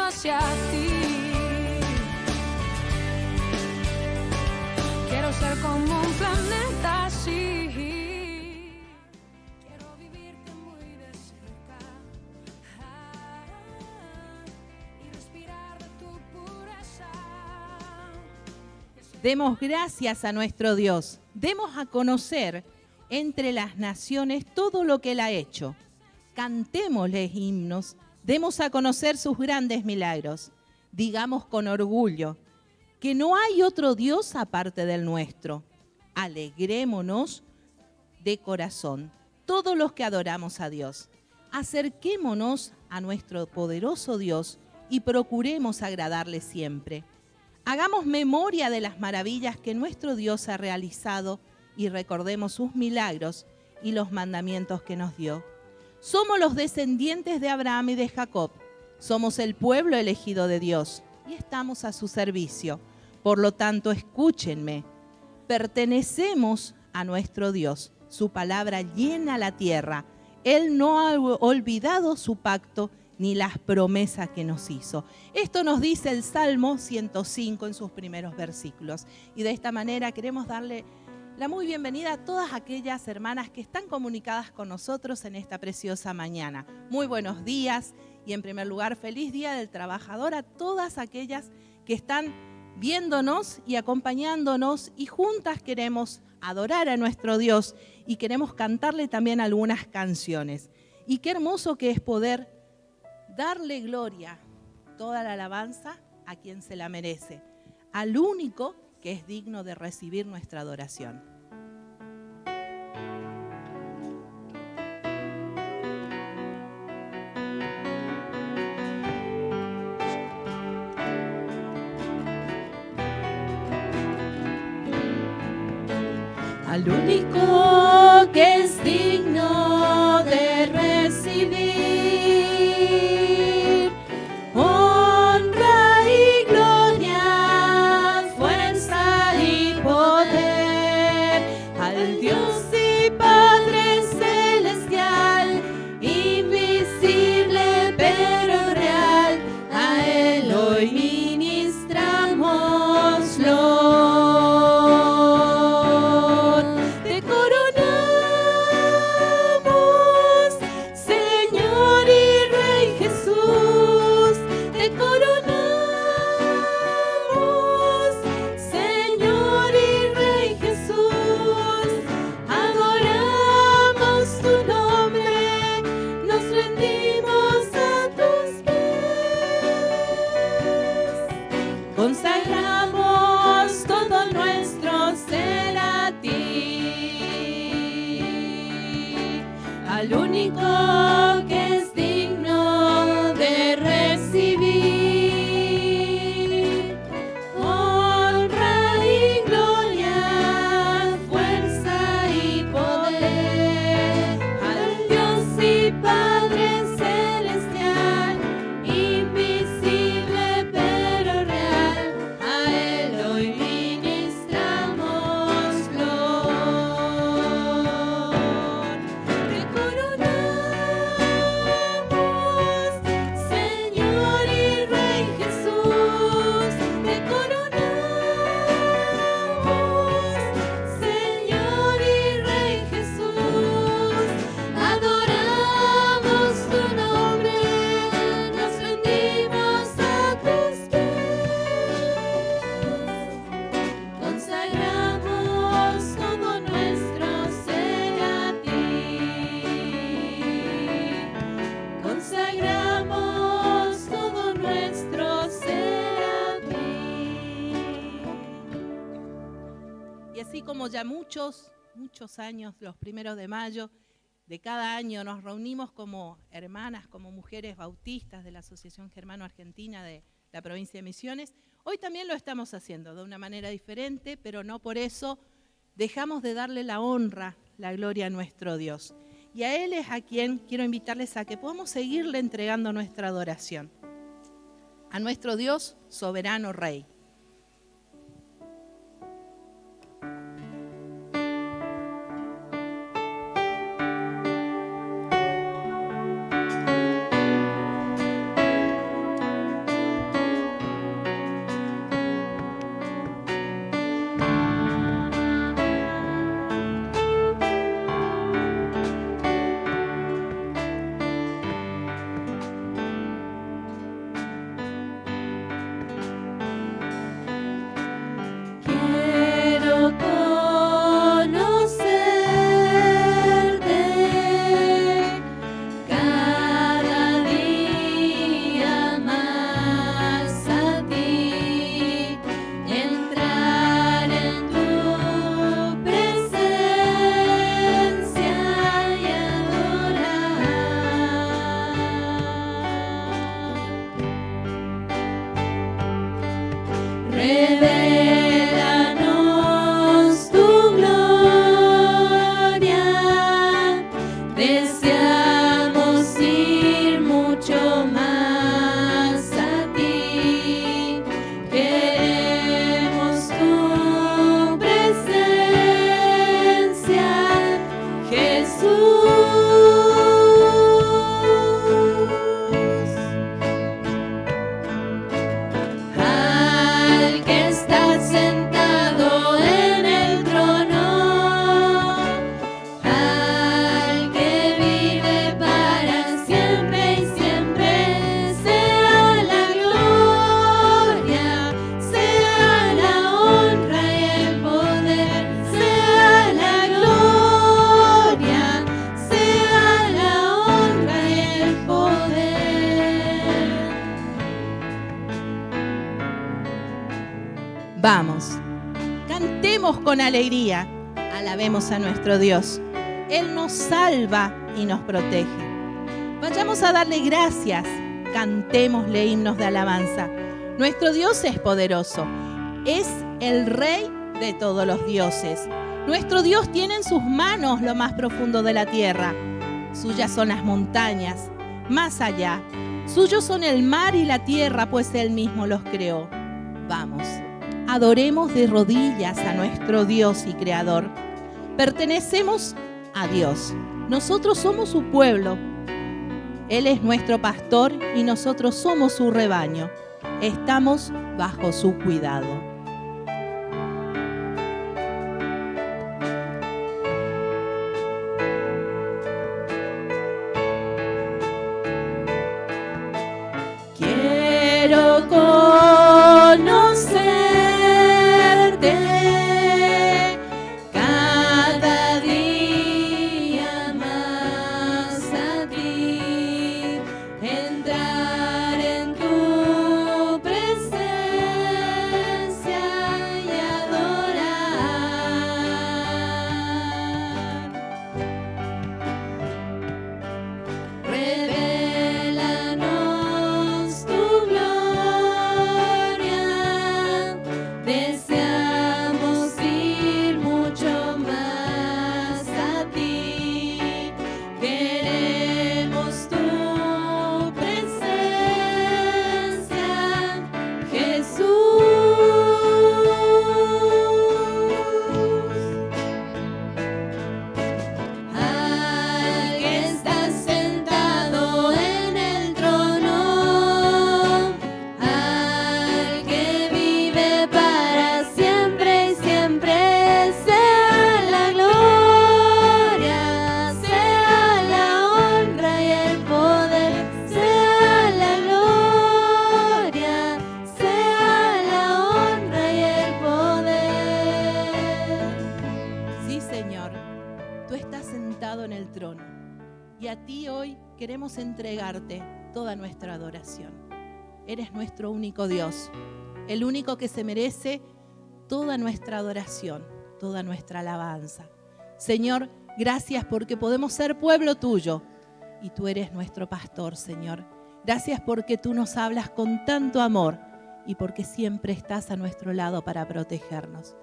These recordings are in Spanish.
hacia ti. Quiero ser como un planeta así. Quiero vivirte muy de cerca y respirar de tu pureza. Demos gracias a nuestro Dios. Demos a conocer entre las naciones todo lo que Él ha hecho. Cantémosle himnos. Demos a conocer sus grandes milagros. Digamos con orgullo que no hay otro Dios aparte del nuestro. Alegrémonos de corazón, todos los que adoramos a Dios. Acerquémonos a nuestro poderoso Dios y procuremos agradarle siempre. Hagamos memoria de las maravillas que nuestro Dios ha realizado y recordemos sus milagros y los mandamientos que nos dio. Somos los descendientes de Abraham y de Jacob. Somos el pueblo elegido de Dios y estamos a su servicio. Por lo tanto, escúchenme. Pertenecemos a nuestro Dios. Su palabra llena la tierra. Él no ha olvidado su pacto ni las promesas que nos hizo. Esto nos dice el Salmo 105 en sus primeros versículos. Y de esta manera queremos darle la muy bienvenida a todas aquellas hermanas que están comunicadas con nosotros en esta preciosa mañana. Muy buenos días y en primer lugar, feliz Día del Trabajador a todas aquellas que están viéndonos y acompañándonos y juntas queremos adorar a nuestro Dios y queremos cantarle también algunas canciones. Y qué hermoso que es poder darle gloria, toda la alabanza a quien se la merece, al único que es digno de recibir nuestra adoración. Al único que es digno de recibir honra y gloria, fuerza y poder, al Dios y Padre celestial, invisible pero real, a Él hoy ministramoslo. Consagramos todo nuestro ser a ti, al único que es digno de recibir honra y gloria, fuerza y poder, al Dios y Padre celestial, invisible pero real, a Él hoy ministramoslo. Te coronamos, Señor y Rey Jesús. Te coronamos, Señor y Rey Jesús. Adoramos tu nombre, nos rendimos a tus pies. Consagramos todo nuestro ser a ti. Consagramos todo nuestro ser a ti. Y así como ya muchos años, los primeros de mayo de cada año, nos reunimos como hermanas, como mujeres bautistas de la Asociación Germano-Argentina de la provincia de Misiones, hoy también lo estamos haciendo de una manera diferente, pero no por eso dejamos de darle la honra, la gloria a nuestro Dios. Y a Él es a quien quiero invitarles a que podamos seguirle entregando nuestra adoración. A nuestro Dios, soberano Rey. Vamos, cantemos con alegría, alabemos a nuestro Dios. Él nos salva y nos protege. Vayamos a darle gracias, cantémosle himnos de alabanza. Nuestro Dios es poderoso, es el Rey de todos los dioses. Nuestro Dios tiene en sus manos lo más profundo de la tierra. Suyas son las montañas, más allá. Suyos son el mar y la tierra, pues Él mismo los creó. Vamos, adoremos de rodillas a nuestro Dios y Creador. Pertenecemos a Dios. Nosotros somos su pueblo. Él es nuestro pastor y nosotros somos su rebaño. Estamos bajo su cuidado. Quiero conocerte cada día más a ti, entrar en tu presencia y adorar. Revélanos tu gloria, deseamos ir mucho más a ti, queremos tu presencia, Jesús. Al que está sentado en el trono, al que vive para siempre y siempre, sea la gloria, sea la honra y el poder, sea la gloria, sea la honra y el poder. Sí, Señor, tú estás sentado en el trono y a ti hoy queremos entregarte toda nuestra adoración. Eres nuestro único Dios, el único que se merece toda nuestra adoración, toda nuestra alabanza. Señor, gracias porque podemos ser pueblo tuyo y tú eres nuestro pastor, Señor. Gracias porque tú nos hablas con tanto amor y porque siempre estás a nuestro lado para protegernos.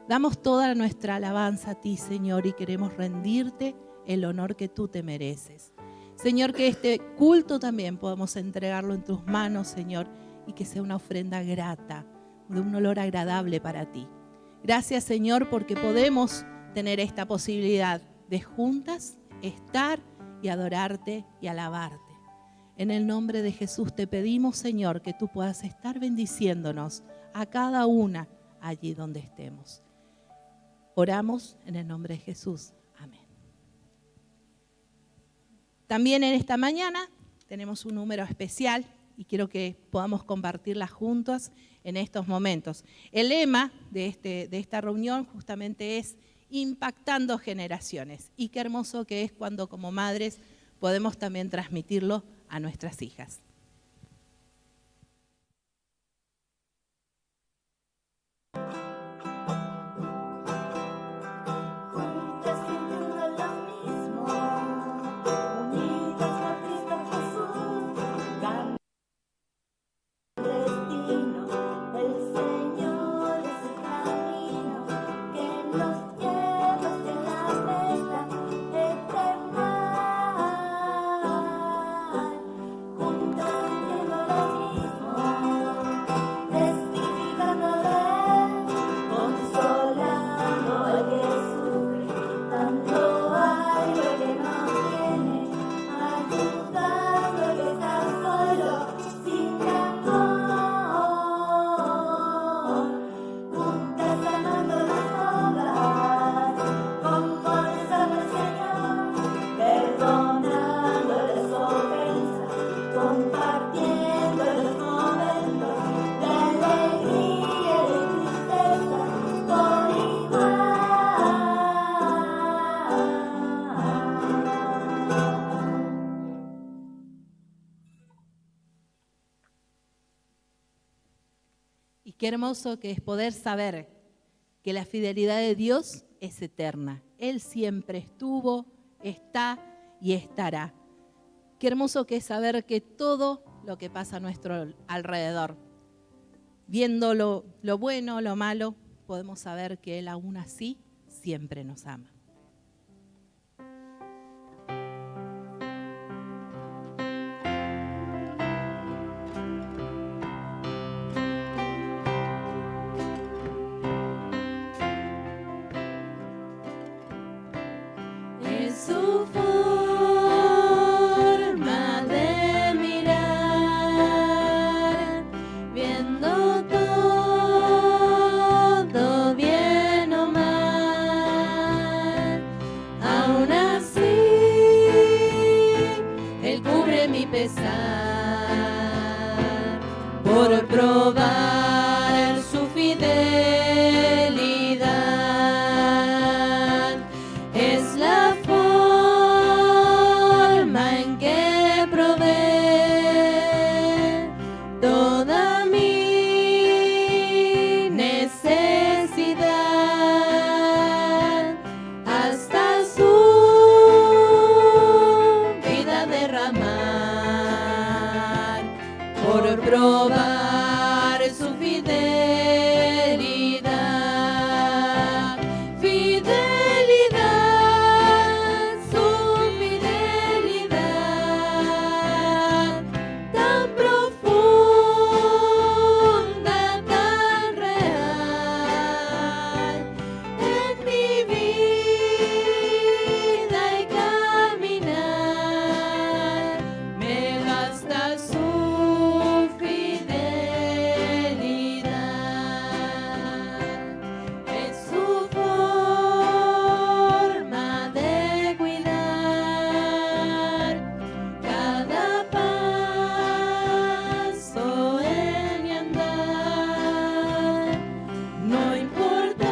Damos toda nuestra alabanza a ti, Señor, y queremos rendirte el honor que tú te mereces. Señor, que este culto también podamos entregarlo en tus manos, Señor, y que sea una ofrenda grata, de un olor agradable para ti. Gracias, Señor, porque podemos tener esta posibilidad de juntas estar y adorarte y alabarte. En el nombre de Jesús te pedimos, Señor, que tú puedas estar bendiciéndonos a cada una allí donde estemos. Oramos en el nombre de Jesús. Amén. También en esta mañana tenemos un número especial y quiero que podamos compartirla juntos en estos momentos. El lema de esta reunión justamente es impactando generaciones. Y qué hermoso que es cuando como madres podemos también transmitirlo a nuestras hijas. Qué hermoso que es poder saber que la fidelidad de Dios es eterna. Él siempre estuvo, está y estará. Qué hermoso que es saber que todo lo que pasa a nuestro alrededor, viendo lo bueno, lo malo, podemos saber que Él aún así siempre nos ama. Su forma de mirar, viendo todo bien o mal, aún así Él cubre mi pesar por probar su fidelidad. Es la forma en que provee toda mi necesidad, hasta su vida derramar por probar su fidelidad. Fidelidad, su fidelidad, tan profunda, tan real, en mi vida y caminar, me basta su fidelidad. Es su forma de cuidar cada paso en mi andar, no importando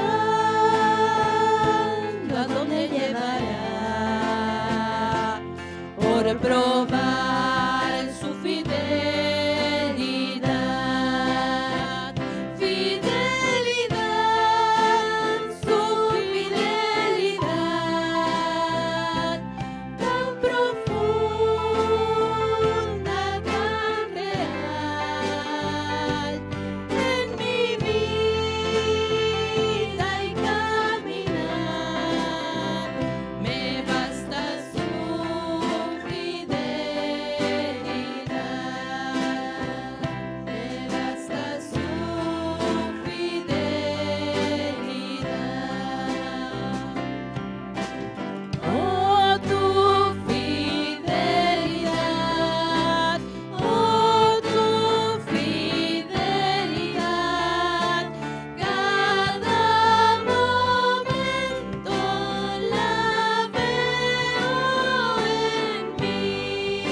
a dónde llevará, por probar su fidelidad. Fidelidad, su fidelidad, tan profunda, tan real, en mi vida y caminar, me basta su fidelidad, me basta su fidelidad. Oh, tu fidelidad, oh, tu fidelidad, cada momento la veo en mí,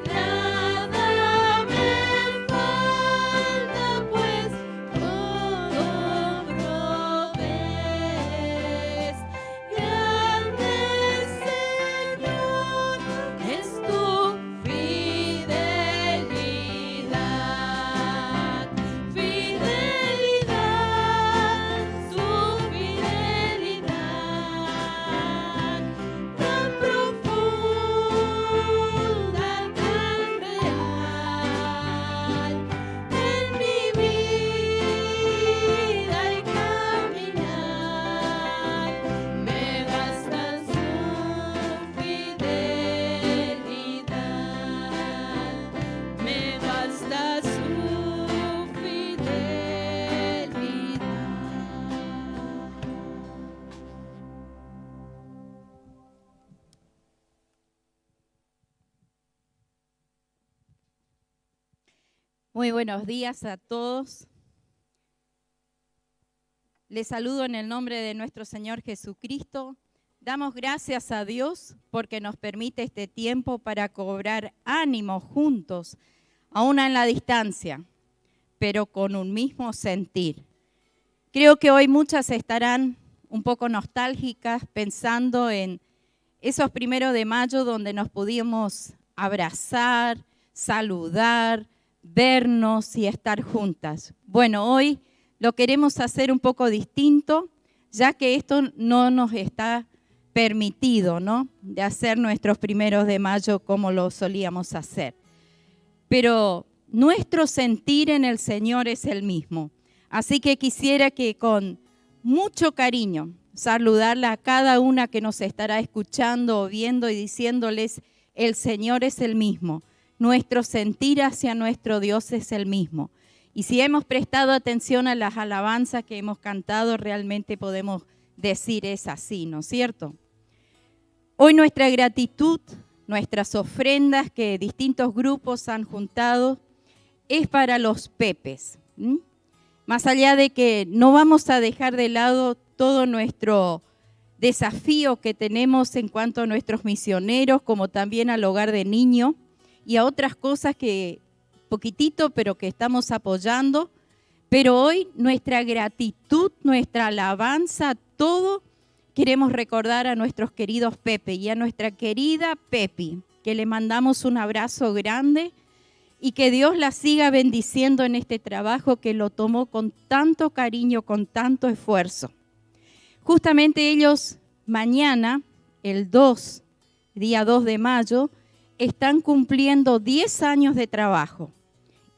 nada me falta, pues todo provees. Grande Señor es tu fidelidad, fidelidad, su fidelidad, tan profunda, tan real, en mi vida y caminar, me basta su fidelidad, me basta su fidelidad. Muy buenos días a todos. Les saludo en el nombre de nuestro Señor Jesucristo. Damos gracias a Dios porque nos permite este tiempo para cobrar ánimo juntos, aún en la distancia, pero con un mismo sentir. Creo que hoy muchas estarán un poco nostálgicas pensando en esos 1 de mayo donde nos pudimos abrazar, saludar, vernos y estar juntas. Bueno, hoy lo queremos hacer un poco distinto, ya que esto no nos está permitido, ¿no?, de hacer nuestros 1 de mayo como lo solíamos hacer. Pero nuestro sentir en el Señor es el mismo. Así que quisiera que con mucho cariño saludarla a cada una que nos estará escuchando o viendo y diciéndoles: el Señor es el mismo. Nuestro sentir hacia nuestro Dios es el mismo. Y si hemos prestado atención a las alabanzas que hemos cantado, realmente podemos decir es así, ¿no es cierto? Hoy nuestra gratitud, nuestras ofrendas que distintos grupos han juntado, es para los Pepes. Más allá de que no vamos a dejar de lado todo nuestro desafío que tenemos en cuanto a nuestros misioneros, como también al hogar de niños y a otras cosas que poquitito, pero que estamos apoyando. Pero hoy nuestra gratitud, nuestra alabanza, todo queremos recordar a nuestros queridos Pepe y a nuestra querida Pepi, que le mandamos un abrazo grande y que Dios la siga bendiciendo en este trabajo que lo tomó con tanto cariño, con tanto esfuerzo. Justamente ellos mañana, el día 2 de mayo, están cumpliendo 10 años de trabajo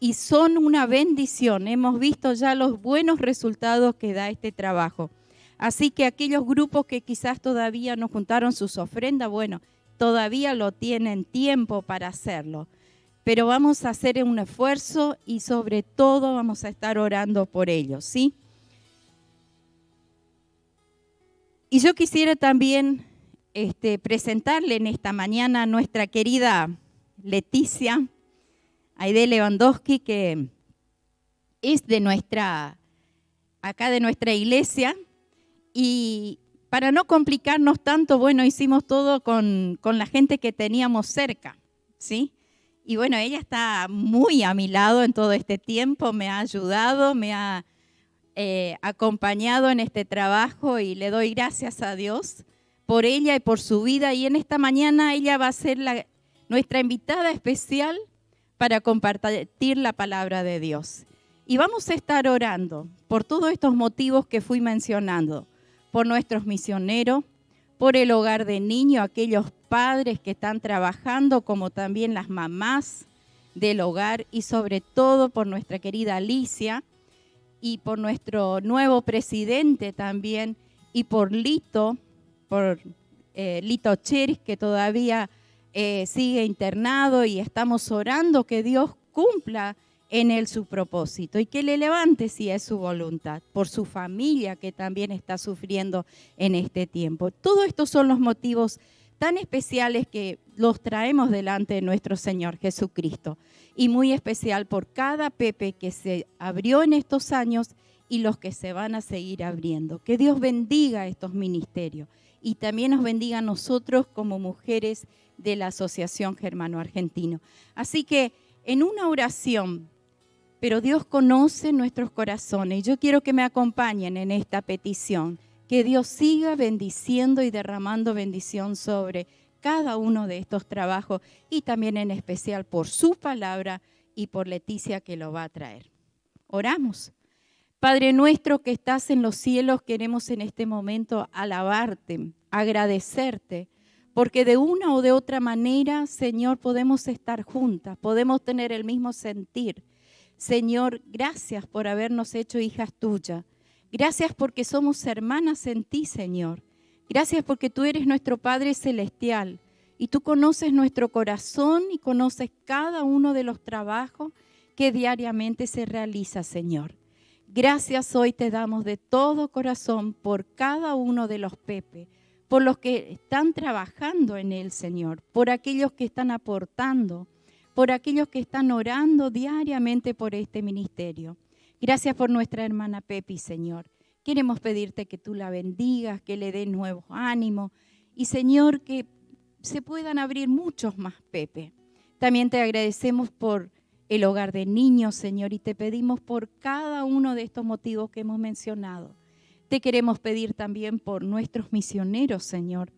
y son una bendición. Hemos visto ya los buenos resultados que da este trabajo. Así que aquellos grupos que quizás todavía no juntaron sus ofrendas, bueno, todavía lo tienen tiempo para hacerlo. Pero vamos a hacer un esfuerzo y sobre todo vamos a estar orando por ellos, ¿sí? Y yo quisiera también presentarle en esta mañana a nuestra querida Leticia Aide Lewandowski, que es de nuestra iglesia. Y para no complicarnos tanto, bueno, hicimos todo con la gente que teníamos cerca, ¿sí? Y bueno, ella está muy a mi lado en todo este tiempo, me ha ayudado, me ha acompañado en este trabajo y le doy gracias a Dios por ella y por su vida. Y en esta mañana ella va a ser nuestra invitada especial para compartir la palabra de Dios. Y vamos a estar orando por todos estos motivos que fui mencionando, por nuestros misioneros, por el hogar de niños, aquellos padres que están trabajando, como también las mamás del hogar, y sobre todo por nuestra querida Alicia y por nuestro nuevo presidente también, y por Lito Cheris, que todavía sigue internado, y estamos orando que Dios cumpla en él su propósito y que le levante si es su voluntad, por su familia que también está sufriendo en este tiempo. Todos estos son los motivos tan especiales que los traemos delante de nuestro Señor Jesucristo, y muy especial por cada Pepe que se abrió en estos años y los que se van a seguir abriendo. Que Dios bendiga estos ministerios y también nos bendiga a nosotros como mujeres de la Asociación Germano Argentino. Así que en una oración, pero Dios conoce nuestros corazones, y yo quiero que me acompañen en esta petición, que Dios siga bendiciendo y derramando bendición sobre cada uno de estos trabajos, y también en especial por su palabra y por Leticia, que lo va a traer. Oramos. Padre nuestro que estás en los cielos, queremos en este momento alabarte, agradecerte, porque de una o de otra manera, Señor, podemos estar juntas, podemos tener el mismo sentir. Señor, gracias por habernos hecho hijas tuyas. Gracias porque somos hermanas en ti, Señor. Gracias porque tú eres nuestro Padre Celestial y tú conoces nuestro corazón y conoces cada uno de los trabajos que diariamente se realiza, Señor. Gracias hoy te damos de todo corazón por cada uno de los Pepe, por los que están trabajando en él, Señor, por aquellos que están aportando, por aquellos que están orando diariamente por este ministerio. Gracias por nuestra hermana Pepi, Señor. Queremos pedirte que tú la bendigas, que le des nuevos ánimos y, Señor, que se puedan abrir muchos más Pepe. También te agradecemos por el hogar de niños, Señor, y te pedimos por cada uno de estos motivos que hemos mencionado. Te queremos pedir también por nuestros misioneros, Señor,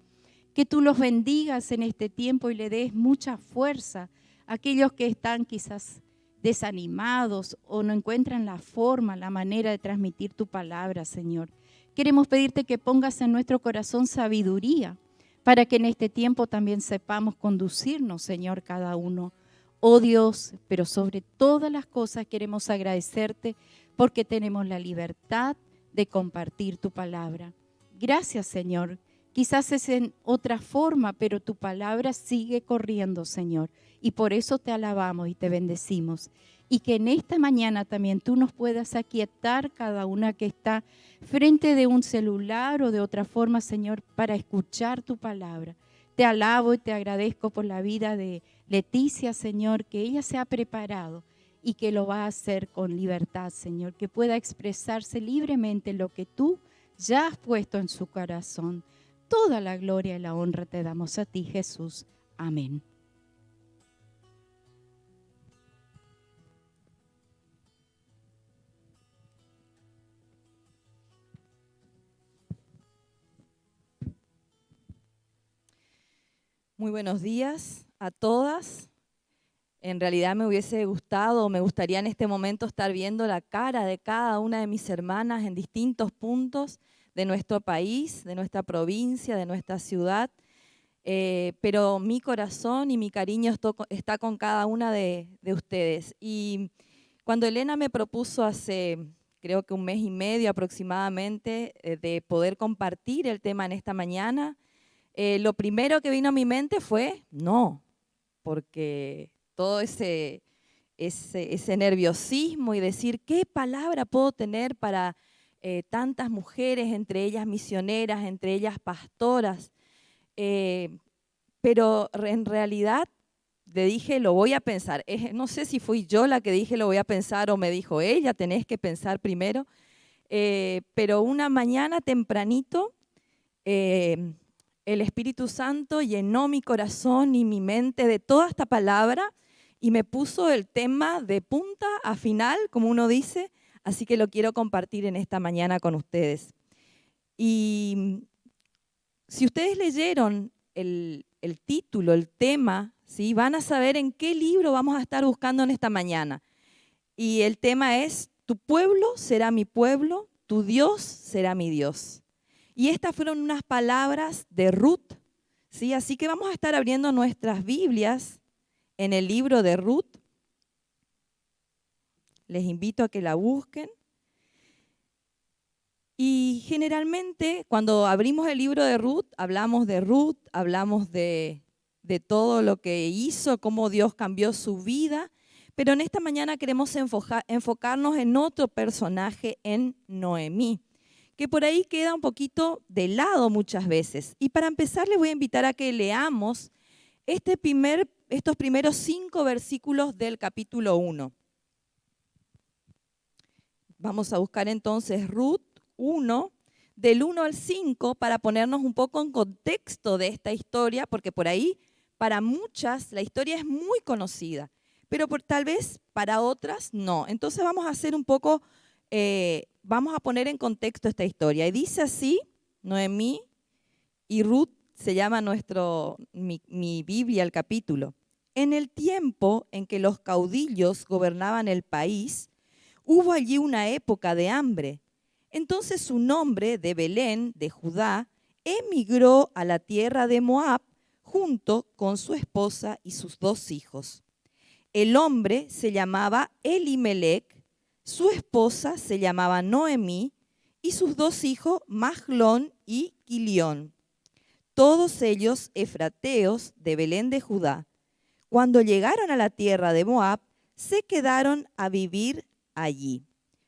que tú los bendigas en este tiempo y le des mucha fuerza a aquellos que están quizás desanimados o no encuentran la forma, la manera de transmitir tu palabra, Señor. Queremos pedirte que pongas en nuestro corazón sabiduría para que en este tiempo también sepamos conducirnos, Señor, cada uno. Oh Dios, pero sobre todas las cosas queremos agradecerte porque tenemos la libertad de compartir tu palabra. Gracias, Señor. Quizás es en otra forma, pero tu palabra sigue corriendo, Señor. Y por eso te alabamos y te bendecimos. Y que en esta mañana también tú nos puedas aquietar cada una que está frente de un celular o de otra forma, Señor, para escuchar tu palabra. Te alabo y te agradezco por la vida de Leticia, Señor, que ella se ha preparado y que lo va a hacer con libertad, Señor, que pueda expresarse libremente lo que tú ya has puesto en su corazón. Toda la gloria y la honra te damos a ti, Jesús. Amén. Muy buenos días a todas. En realidad me hubiese gustado, me gustaría en este momento estar viendo la cara de cada una de mis hermanas en distintos puntos de nuestro país, de nuestra provincia, de nuestra ciudad, pero mi corazón y mi cariño está con cada una de ustedes. Y cuando Elena me propuso hace, creo que un mes y medio aproximadamente, de poder compartir el tema en esta mañana, lo primero que vino a mi mente fue no, porque todo ese nerviosismo y decir qué palabra puedo tener para tantas mujeres, entre ellas misioneras, entre ellas pastoras, pero en realidad le dije lo voy a pensar. No sé si fui yo la que dije lo voy a pensar o me dijo ella, tenés que pensar primero, pero una mañana tempranito el Espíritu Santo llenó mi corazón y mi mente de toda esta palabra y me puso el tema de punta a final, como uno dice, así que lo quiero compartir en esta mañana con ustedes. Y si ustedes leyeron el título, el tema, ¿sí? Van a saber en qué libro vamos a estar buscando en esta mañana. Y el tema es, tu pueblo será mi pueblo, tu Dios será mi Dios. Y estas fueron unas palabras de Ruth, ¿sí? Así que vamos a estar abriendo nuestras Biblias en el libro de Ruth. Les invito a que la busquen. Y generalmente cuando abrimos el libro de Ruth, hablamos de todo lo que hizo, cómo Dios cambió su vida. Pero en esta mañana queremos enfocarnos en otro personaje, en Noemí, que por ahí queda un poquito de lado muchas veces. Y para empezar les voy a invitar a que leamos estos primeros 5 versículos del capítulo 1. Vamos a buscar entonces Ruth 1, del 1 al 5, para ponernos un poco en contexto de esta historia, porque por ahí para muchas la historia es muy conocida, pero tal vez para otras no. Entonces vamos a hacer un poco... vamos a poner en contexto esta historia. Y dice así, Noemí y Ruth, se llama mi Biblia el capítulo. En el tiempo en que los caudillos gobernaban el país, hubo allí una época de hambre. Entonces su nombre de Belén, de Judá, emigró a la tierra de Moab junto con su esposa y sus 2 hijos. El hombre se llamaba Elimelec, su esposa se llamaba Noemí y sus 2 hijos, Mahlón y Quilión, todos ellos efrateos de Belén de Judá. Cuando llegaron a la tierra de Moab, se quedaron a vivir allí.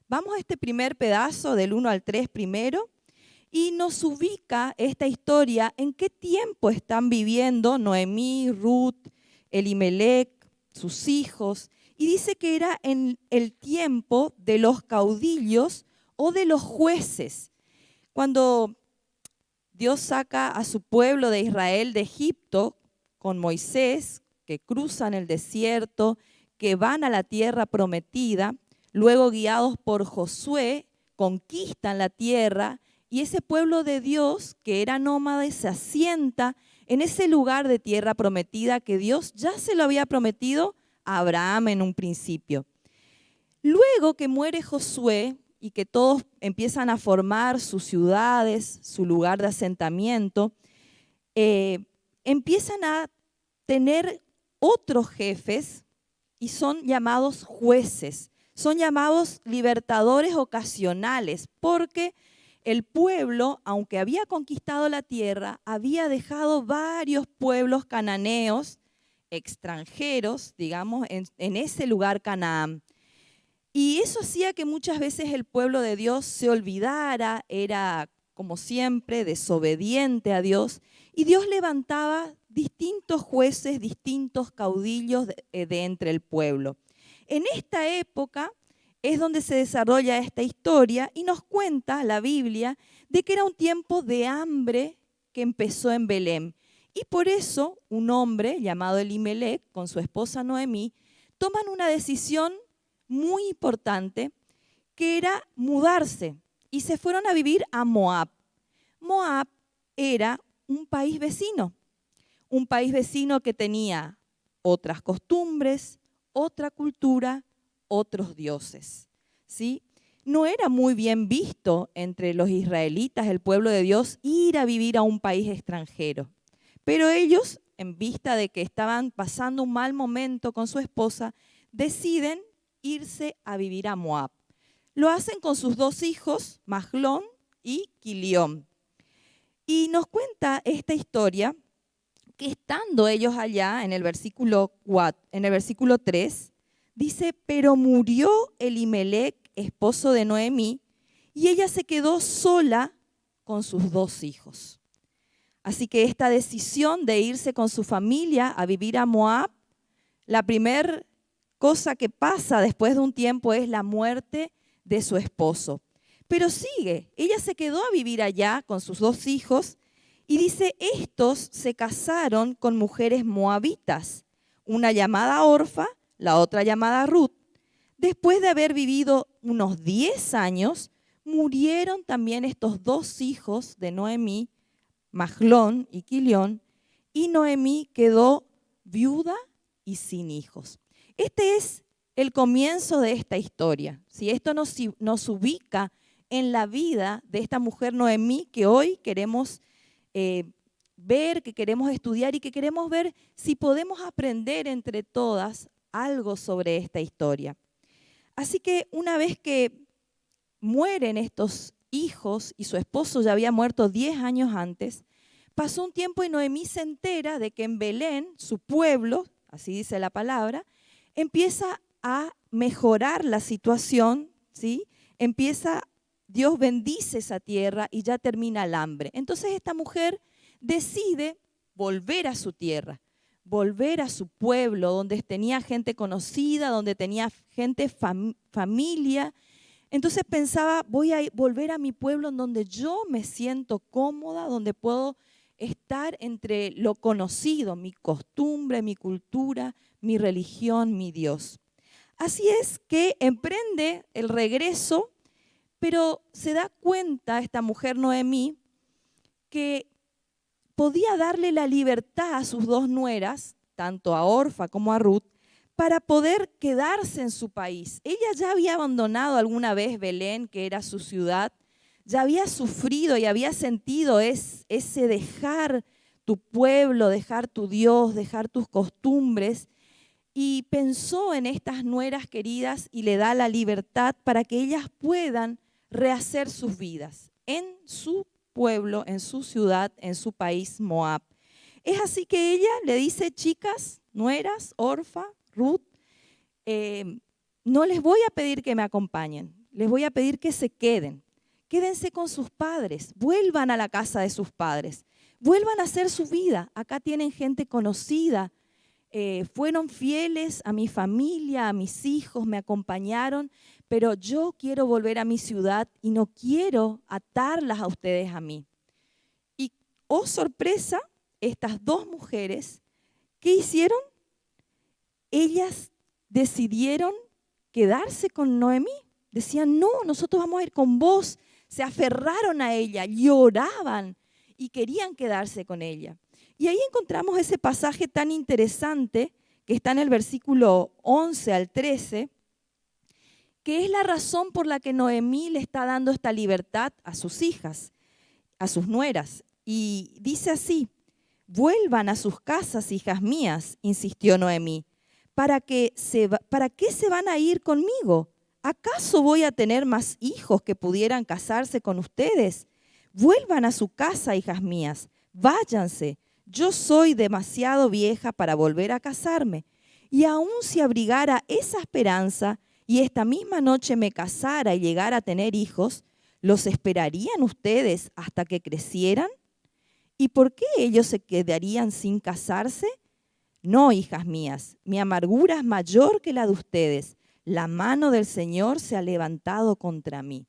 Vamos a este primer pedazo del 1 al 3 primero y nos ubica esta historia en qué tiempo están viviendo Noemí, Ruth, Elimelec, sus hijos. Y dice que era en el tiempo de los caudillos o de los jueces. Cuando Dios saca a su pueblo de Israel de Egipto con Moisés, que cruzan el desierto, que van a la tierra prometida, luego guiados por Josué, conquistan la tierra y ese pueblo de Dios que era nómade se asienta en ese lugar de tierra prometida que Dios ya se lo había prometido a Abraham en un principio. Luego que muere Josué y que todos empiezan a formar sus ciudades, su lugar de asentamiento, empiezan a tener otros jefes y son llamados jueces, son llamados libertadores ocasionales, porque el pueblo, aunque había conquistado la tierra, había dejado varios pueblos cananeos, extranjeros, digamos, en ese lugar Canaán. Y eso hacía que muchas veces el pueblo de Dios se olvidara, era como siempre desobediente a Dios, y Dios levantaba distintos jueces, distintos caudillos de entre el pueblo. En esta época es donde se desarrolla esta historia y nos cuenta la Biblia de que era un tiempo de hambre que empezó en Belén. Y por eso un hombre llamado Elimelec con su esposa Noemí toman una decisión muy importante, que era mudarse, y se fueron a vivir a Moab. Moab era un país vecino que tenía otras costumbres, otra cultura, otros dioses, ¿sí? No era muy bien visto entre los israelitas, el pueblo de Dios, ir a vivir a un país extranjero. Pero ellos, en vista de que estaban pasando un mal momento con su esposa, deciden irse a vivir a Moab. Lo hacen con sus 2 hijos, Mahlón y Quilión. Y nos cuenta esta historia que estando ellos allá, en el versículo 3, dice, pero murió Elimelec, esposo de Noemí, y ella se quedó sola con sus 2 hijos. Así que esta decisión de irse con su familia a vivir a Moab, la primera cosa que pasa después de un tiempo es la muerte de su esposo. Pero sigue, ella se quedó a vivir allá con sus 2 hijos y dice, estos se casaron con mujeres moabitas, una llamada Orfa, la otra llamada Ruth. Después de haber vivido unos 10 años, murieron también estos 2 hijos de Noemí, Mahlón y Quilión, y Noemí quedó viuda y sin hijos. Este es el comienzo de esta historia. Si esto nos ubica en la vida de esta mujer Noemí que hoy queremos ver, que queremos estudiar y que queremos ver si podemos aprender entre todas algo sobre esta historia. Así que una vez que mueren estos hijos y su esposo ya había muerto 10 años antes, pasó un tiempo y Noemí se entera de que en Belén, su pueblo, así dice la palabra, empieza a mejorar la situación, ¿sí? Dios bendice esa tierra y ya termina el hambre. Entonces esta mujer decide volver a su tierra, volver a su pueblo, donde tenía gente conocida, donde tenía gente, familia. Entonces pensaba, voy a volver a mi pueblo en donde yo me siento cómoda, donde puedo estar entre lo conocido, mi costumbre, mi cultura, mi religión, mi Dios. Así es que emprende el regreso, pero se da cuenta esta mujer Noemí que podía darle la libertad a sus 2 nueras, tanto a Orfa como a Ruth, para poder quedarse en su país. Ella ya había abandonado alguna vez Belén, que era su ciudad, ya había sufrido y había sentido ese dejar tu pueblo, dejar tu Dios, dejar tus costumbres, y pensó en estas nueras queridas y le da la libertad para que ellas puedan rehacer sus vidas en su pueblo, en su ciudad, en su país Moab. Es así que ella le dice, chicas, nueras, Orfa, Ruth, no les voy a pedir que me acompañen, les voy a pedir que se queden. Quédense con sus padres, vuelvan a la casa de sus padres, vuelvan a hacer su vida. Acá tienen gente conocida, fueron fieles a mi familia, a mis hijos, me acompañaron, pero yo quiero volver a mi ciudad y no quiero atarlas a ustedes a mí. Y, oh sorpresa, estas 2 mujeres, ¿qué hicieron? Ellas decidieron quedarse con Noemí. Decían, no, nosotros vamos a ir con vos. Se aferraron a ella, lloraban y querían quedarse con ella. Y ahí encontramos ese pasaje tan interesante que está en el versículo 11 al 13, que es la razón por la que Noemí le está dando esta libertad a sus hijas, a sus nueras. Y dice así: vuelvan a sus casas, hijas mías, insistió Noemí. ¿Para qué se van a ir conmigo? ¿Acaso voy a tener más hijos que pudieran casarse con ustedes? Vuelvan a su casa, hijas mías, váyanse. Yo soy demasiado vieja para volver a casarme. Y aun si abrigara esa esperanza y esta misma noche me casara y llegara a tener hijos, ¿los esperarían ustedes hasta que crecieran? ¿Y por qué ellos se quedarían sin casarse? No, hijas mías, mi amargura es mayor que la de ustedes. La mano del Señor se ha levantado contra mí.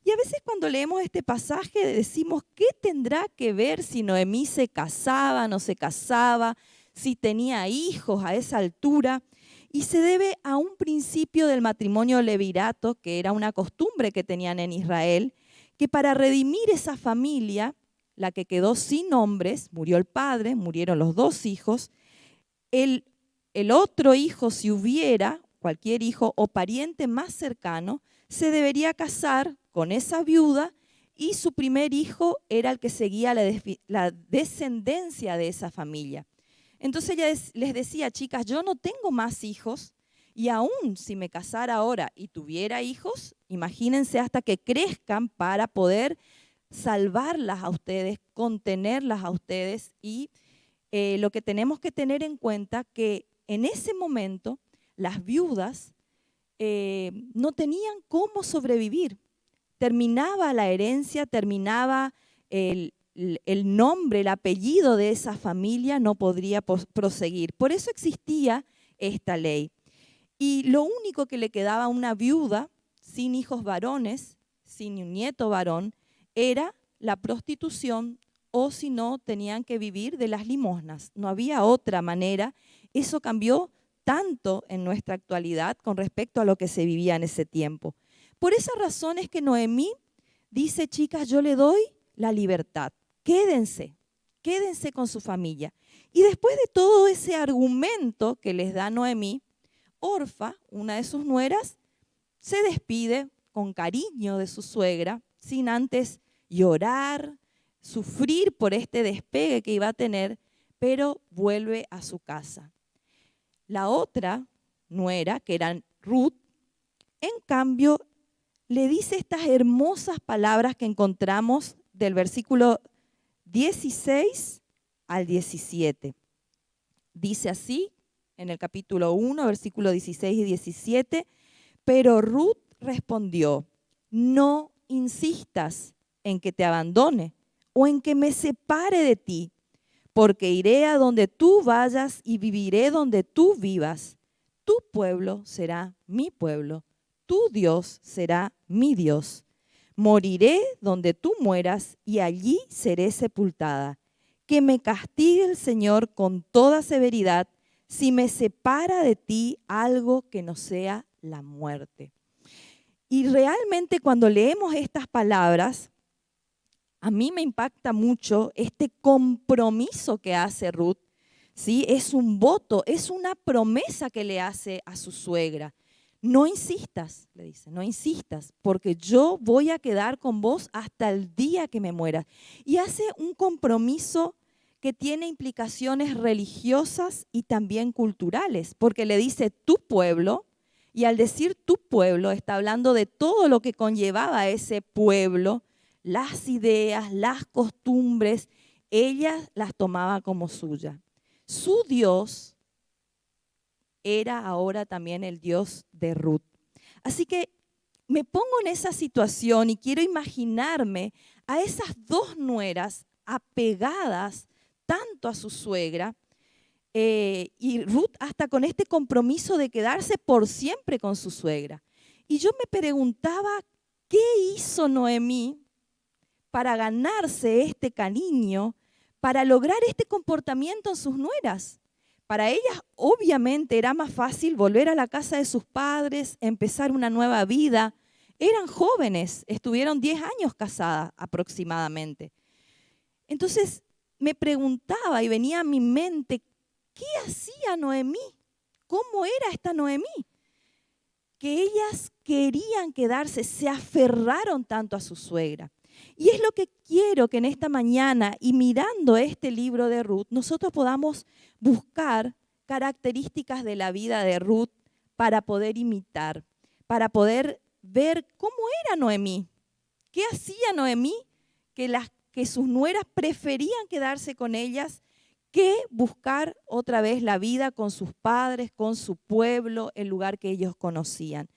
Y a veces cuando leemos este pasaje decimos, ¿qué tendrá que ver si Noemí se casaba, no se casaba, si tenía hijos a esa altura? Y se debe a un principio del matrimonio levirato, que era una costumbre que tenían en Israel, que para redimir esa familia, la que quedó sin hombres, murió el padre, murieron los dos hijos, el otro hijo, si hubiera, cualquier hijo o pariente más cercano, se debería casar con esa viuda y su primer hijo era el que seguía la descendencia de esa familia. Entonces ella les decía, chicas, yo no tengo más hijos y aún si me casara ahora y tuviera hijos, imagínense hasta que crezcan para poder salvarlas a ustedes, contenerlas a ustedes y lo que tenemos que tener en cuenta que en ese momento las viudas no tenían cómo sobrevivir. Terminaba la herencia, terminaba el nombre, el apellido de esa familia, no podría proseguir. Por eso existía esta ley. Y lo único que le quedaba a una viuda sin hijos varones, sin un nieto varón, era la prostitución o si no, tenían que vivir de las limosnas. No había otra manera. Eso cambió tanto en nuestra actualidad con respecto a lo que se vivía en ese tiempo. Por esa razón es que Noemí dice, chicas, yo le doy la libertad. Quédense con su familia. Y después de todo ese argumento que les da Noemí, Orfa, una de sus nueras, se despide con cariño de su suegra, sin antes llorar, sufrir por este despegue que iba a tener, pero vuelve a su casa. La otra nuera, que era Ruth, en cambio, le dice estas hermosas palabras que encontramos del versículo 16 al 17. Dice así, en el capítulo 1, versículo 16 y 17, pero Ruth respondió, no insistas en que te abandone o en que me separe de ti, porque iré a donde tú vayas y viviré donde tú vivas. Tu pueblo será mi pueblo, tu Dios será mi Dios. Moriré donde tú mueras y allí seré sepultada. Que me castigue el Señor con toda severidad si me separa de ti algo que no sea la muerte. Y realmente cuando leemos estas palabras, a mí me impacta mucho este compromiso que hace Ruth, ¿sí? Es un voto, es una promesa que le hace a su suegra. No insistas, le dice, no insistas, porque yo voy a quedar con vos hasta el día que me muera. Y hace un compromiso que tiene implicaciones religiosas y también culturales, porque le dice tu pueblo, y al decir tu pueblo está hablando de todo lo que conllevaba ese pueblo, las ideas, las costumbres, ella las tomaba como suya. Su Dios era ahora también el Dios de Ruth. Así que me pongo en esa situación y quiero imaginarme a esas dos nueras apegadas tanto a su suegra y Ruth hasta con este compromiso de quedarse por siempre con su suegra. Y yo me preguntaba, ¿qué hizo Noemí para ganarse este cariño, para lograr este comportamiento en sus nueras? Para ellas obviamente era más fácil volver a la casa de sus padres, empezar una nueva vida. Eran jóvenes, estuvieron 10 años casadas aproximadamente. Entonces me preguntaba y venía a mi mente, ¿qué hacía Noemí cómo era esta Noemí, que ellas querían quedarse, se aferraron tanto a su suegra. Y es lo que quiero que en esta mañana, y mirando este libro de Ruth, nosotros podamos buscar características de la vida de Ruth para poder imitar, para poder ver cómo era Noemí. ¿Qué hacía Noemí que sus nueras preferían quedarse con ellas que buscar otra vez la vida con sus padres, con su pueblo, el lugar que ellos conocían?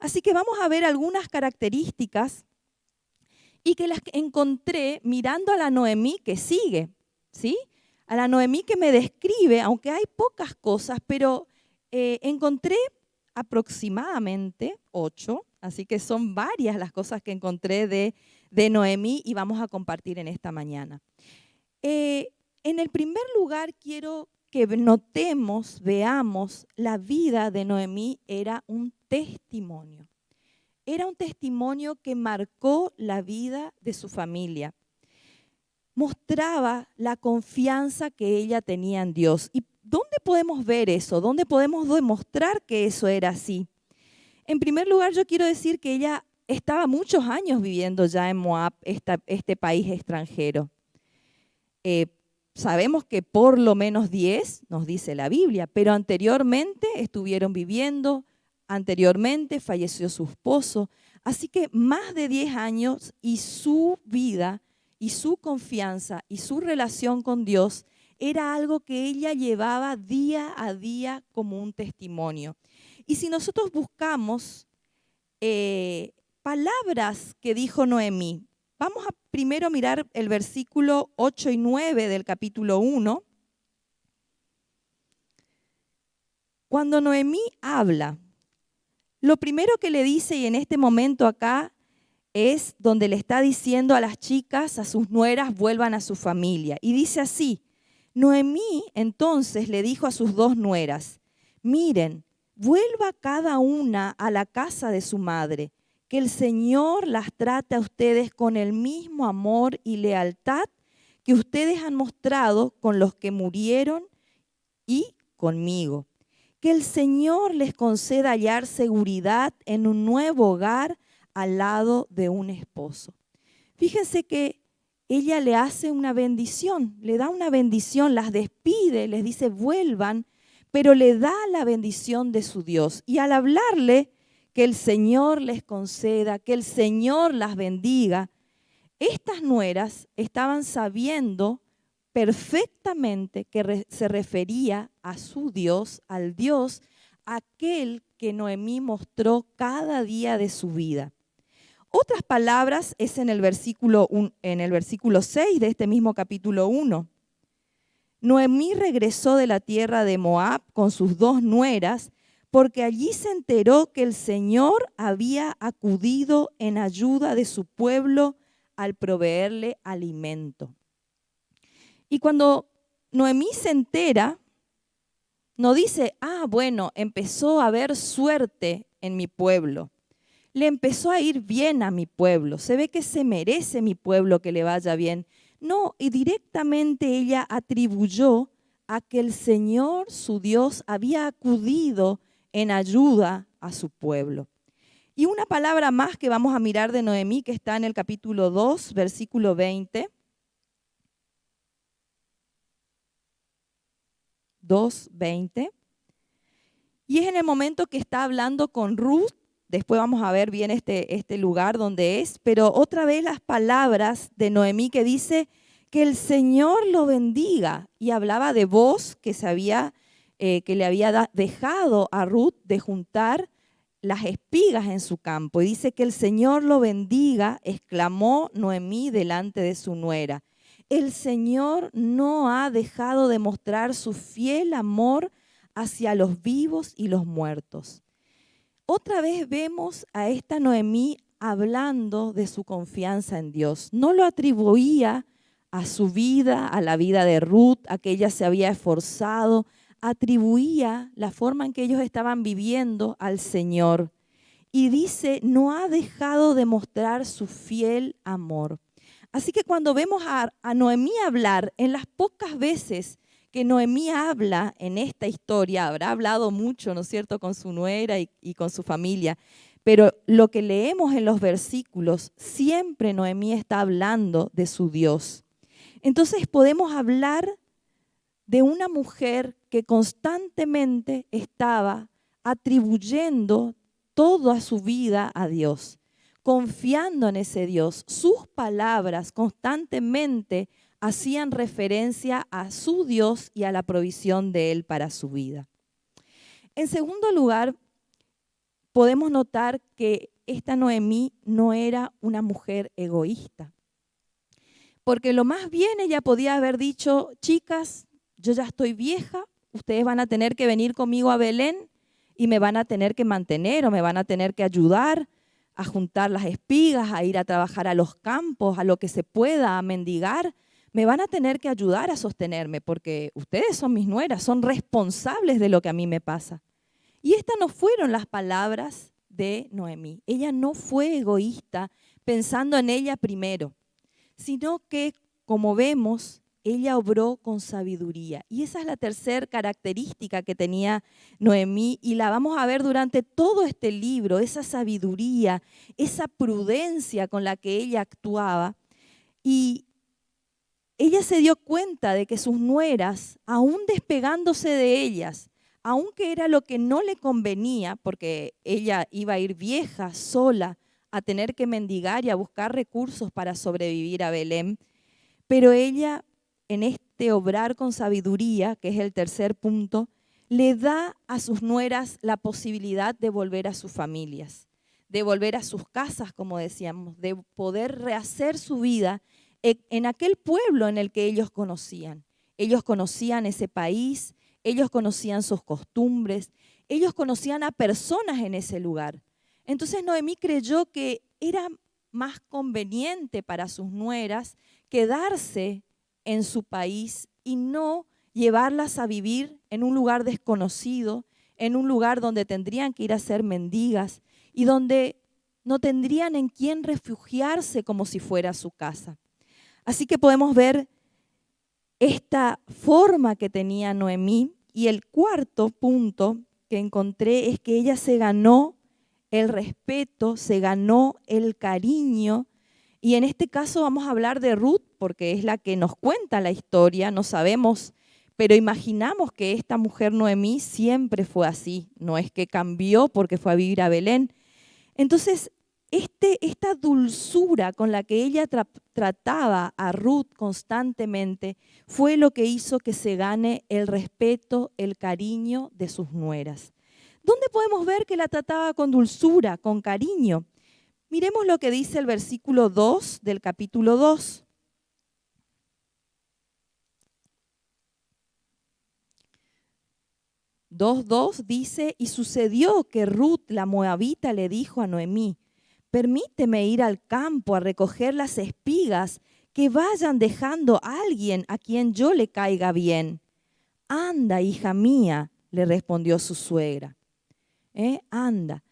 Así que vamos a ver algunas características y que las encontré mirando a la Noemí que sigue, ¿sí? A la Noemí que me describe, aunque hay pocas cosas, pero encontré aproximadamente 8, así que son varias las cosas que encontré de Noemí y vamos a compartir en esta mañana. En el primer lugar quiero que notemos, veamos, la vida de Noemí era un testimonio. Era un testimonio que marcó la vida de su familia. Mostraba la confianza que ella tenía en Dios. ¿Y dónde podemos ver eso? ¿Dónde podemos demostrar que eso era así? En primer lugar, yo quiero decir que ella estaba muchos años viviendo ya en Moab, este país extranjero. Sabemos que por lo menos 10, nos dice la Biblia, pero anteriormente estuvieron viviendo, anteriormente falleció su esposo, así que más de 10 años y su vida y su confianza y su relación con Dios era algo que ella llevaba día a día como un testimonio. Y si nosotros buscamos palabras que dijo Noemí, vamos a primero mirar el versículo 8 y 9 del capítulo 1. Cuando Noemí habla, lo primero que le dice, y en este momento acá, es donde le está diciendo a las chicas, a sus nueras, vuelvan a su familia. Y dice así: Noemí entonces le dijo a sus 2 nueras, miren, vuelva cada una a la casa de su madre, que el Señor las trate a ustedes con el mismo amor y lealtad que ustedes han mostrado con los que murieron y conmigo. Que el Señor les conceda hallar seguridad en un nuevo hogar al lado de un esposo. Fíjense que ella le hace una bendición, le da una bendición, las despide, les dice vuelvan, pero le da la bendición de su Dios. Y al hablarle que el Señor les conceda, que el Señor las bendiga, estas nueras estaban sabiendo perfectamente que se refería a su Dios, al Dios, aquel que Noemí mostró cada día de su vida. Otras palabras es en el versículo 6 de este mismo capítulo 1. Noemí regresó de la tierra de Moab con sus 2 nueras, porque allí se enteró que el Señor había acudido en ayuda de su pueblo al proveerle alimento. Y cuando Noemí se entera, no dice, bueno, empezó a haber suerte en mi pueblo. Le empezó a ir bien a mi pueblo. Se ve que se merece mi pueblo que le vaya bien. No, y directamente ella atribuyó a que el Señor, su Dios, había acudido en ayuda a su pueblo. Y una palabra más que vamos a mirar de Noemí, que está en el capítulo 2, versículo 20. 2:20. Y es en el momento que está hablando con Ruth. Después vamos a ver bien este lugar donde es, pero otra vez las palabras de Noemí que dice que el Señor lo bendiga. Y hablaba de Boz que le había dejado a Ruth de juntar las espigas en su campo. Y dice que el Señor lo bendiga, exclamó Noemí delante de su nuera. El Señor no ha dejado de mostrar su fiel amor hacia los vivos y los muertos. Otra vez vemos a esta Noemí hablando de su confianza en Dios. No lo atribuía a su vida, a la vida de Ruth, a que ella se había esforzado. Atribuía la forma en que ellos estaban viviendo al Señor. Y dice, no ha dejado de mostrar su fiel amor. Así que cuando vemos a Noemí hablar, en las pocas veces que Noemí habla en esta historia, habrá hablado mucho, ¿no es cierto?, con su nuera y con su familia, pero lo que leemos en los versículos, siempre Noemí está hablando de su Dios. Entonces podemos hablar de una mujer que constantemente estaba atribuyendo toda su vida a Dios, confiando en ese Dios. Sus palabras constantemente hacían referencia a su Dios y a la provisión de Él para su vida. En segundo lugar, podemos notar que esta Noemí no era una mujer egoísta, porque lo más bien ella podía haber dicho: chicas, yo ya estoy vieja, ustedes van a tener que venir conmigo a Belén y me van a tener que mantener o me van a tener que ayudar a juntar las espigas, a ir a trabajar a los campos, a lo que se pueda, a mendigar. Me van a tener que ayudar a sostenerme porque ustedes son mis nueras, son responsables de lo que a mí me pasa. Y estas no fueron las palabras de Noemí. Ella no fue egoísta pensando en ella primero, sino que, como vemos, ella obró con sabiduría. Y esa es la tercera característica que tenía Noemí y la vamos a ver durante todo este libro, esa sabiduría, esa prudencia con la que ella actuaba. Y ella se dio cuenta de que sus nueras, aún despegándose de ellas, aunque era lo que no le convenía, porque ella iba a ir vieja, sola, a tener que mendigar y a buscar recursos para sobrevivir a Belén, pero ella, en este obrar con sabiduría, que es el tercer punto, le da a sus nueras la posibilidad de volver a sus familias, de volver a sus casas, como decíamos, de poder rehacer su vida en aquel pueblo en el que ellos conocían. Ellos conocían ese país, ellos conocían sus costumbres, ellos conocían a personas en ese lugar. Entonces Noemí creyó que era más conveniente para sus nueras quedarse en su país y no llevarlas a vivir en un lugar desconocido, en un lugar donde tendrían que ir a ser mendigas y donde no tendrían en quién refugiarse como si fuera su casa. Así que podemos ver esta forma que tenía Noemí. Y el cuarto punto que encontré es que ella se ganó el respeto, se ganó el cariño. Y en este caso vamos a hablar de Ruth, porque es la que nos cuenta la historia, no sabemos, pero imaginamos que esta mujer Noemí siempre fue así, no es que cambió porque fue a vivir a Belén. Entonces, esta dulzura con la que ella trataba a Ruth constantemente fue lo que hizo que se gane el respeto, el cariño de sus nueras. ¿Dónde podemos ver que la trataba con dulzura, con cariño? Miremos lo que dice el versículo 2 del capítulo 2. Dice: y sucedió que Ruth la moabita le dijo a Noemí: permíteme ir al campo a recoger las espigas que vayan dejando a alguien a quien yo le caiga bien. Anda, hija mía, le respondió su suegra. Anda,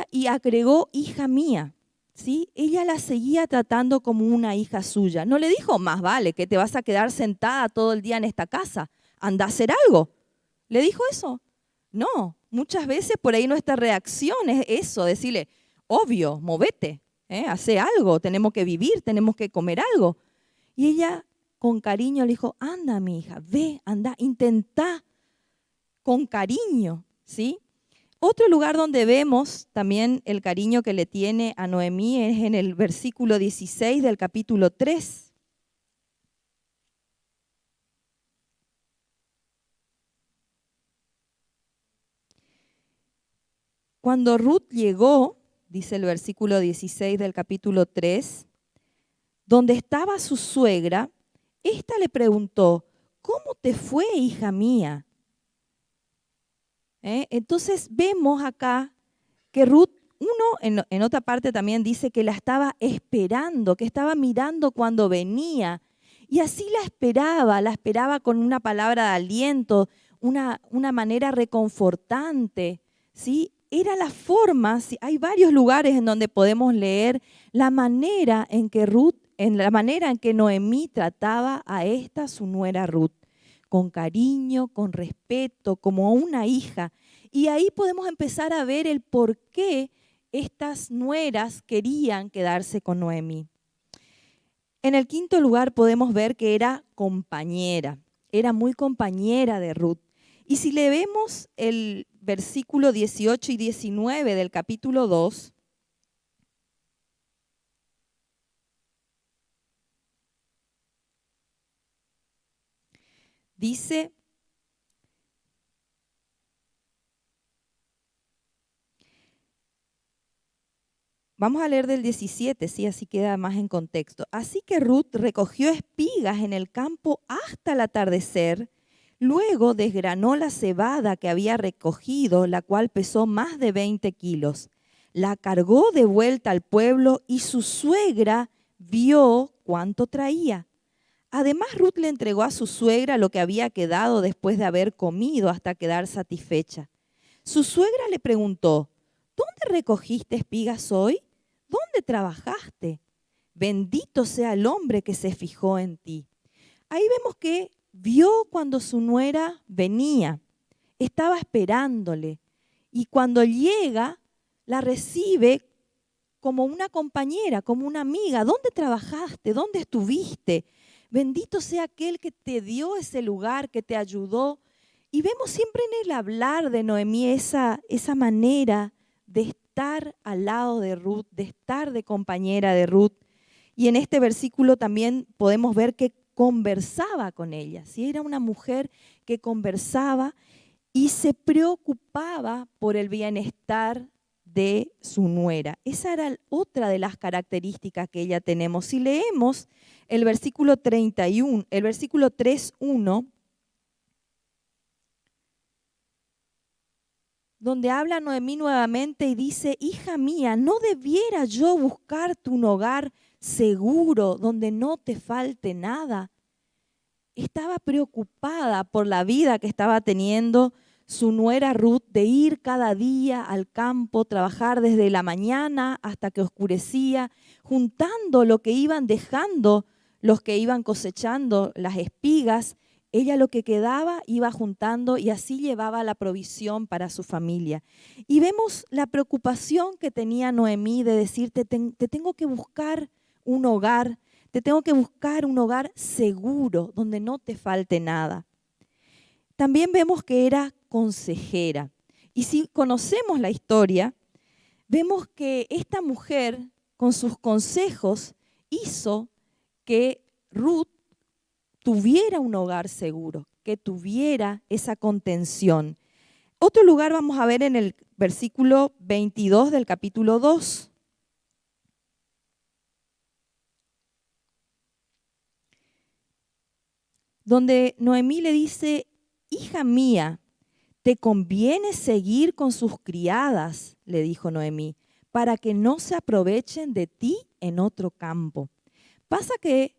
y agregó hija mía. ¿Sí? Ella la seguía tratando como una hija suya. No le dijo: más vale que te vas a quedar sentada todo el día en esta casa, anda a hacer algo. ¿Le dijo eso? No, muchas veces por ahí nuestra reacción es eso, decirle: obvio, movete, hace algo, tenemos que vivir, tenemos que comer algo. Y ella con cariño le dijo: anda, mi hija, ve, anda, intentá con cariño, ¿sí? Otro lugar donde vemos también el cariño que le tiene a Noemí es en el versículo 16 del capítulo 3. Cuando Ruth llegó, dice el versículo 16 del capítulo 3, donde estaba su suegra, ésta le preguntó: ¿cómo te fue, hija mía? Entonces vemos acá que Ruth, en otra parte también dice que la estaba esperando, que estaba mirando cuando venía. Y así la esperaba con una palabra de aliento, una manera reconfortante, ¿sí? Era la forma, hay varios lugares en donde podemos leer la manera en que Noemí trataba a esta su nuera Ruth, con cariño, con respeto, como a una hija. Y ahí podemos empezar a ver el por qué estas nueras querían quedarse con Noemí. En el quinto lugar podemos ver que era compañera, era muy compañera de Ruth. Y si le vemos el versículo 18 y 19 del capítulo 2, dice, vamos a leer del 17, ¿sí? Así queda más en contexto. Así que Ruth recogió espigas en el campo hasta el atardecer, luego desgranó la cebada que había recogido, la cual pesó más de 20 kilos. La cargó de vuelta al pueblo y su suegra vio cuánto traía. Además, Ruth le entregó a su suegra lo que había quedado después de haber comido hasta quedar satisfecha. Su suegra le preguntó, ¿dónde recogiste espigas hoy? ¿Dónde trabajaste? Bendito sea el hombre que se fijó en ti. Ahí vemos que vio cuando su nuera venía, estaba esperándole y cuando llega la recibe como una compañera, como una amiga. ¿Dónde trabajaste? ¿Dónde estuviste? Bendito sea aquel que te dio ese lugar, que te ayudó. Y vemos siempre en el hablar de Noemí esa manera de estar al lado de Ruth, de estar de compañera de Ruth. Y en este versículo también podemos ver que conversaba con ella. ¿Sí? Era una mujer que conversaba y se preocupaba por el bienestar de su nuera. Esa era otra de las características que ella tenemos. Si leemos el versículo 31, el versículo 3:1, donde habla Noemí nuevamente y dice, hija mía, ¿no debiera yo buscarte un hogar seguro donde no te falte nada? Estaba preocupada por la vida que estaba teniendo su nuera Ruth, de ir cada día al campo, trabajar desde la mañana hasta que oscurecía, juntando lo que iban dejando los que iban cosechando las espigas. Ella lo que quedaba iba juntando y así llevaba la provisión para su familia. Y vemos la preocupación que tenía Noemí de decir, te tengo que buscar un hogar, te tengo que buscar un hogar seguro, donde no te falte nada. También vemos que era consejera. Y si conocemos la historia, vemos que esta mujer, con sus consejos, hizo que Ruth tuviera un hogar seguro, que tuviera esa contención. Otro lugar vamos a ver en el versículo 22 del capítulo 2. Donde Noemí le dice, hija mía, te conviene seguir con sus criadas, le dijo Noemí, para que no se aprovechen de ti en otro campo. Pasa que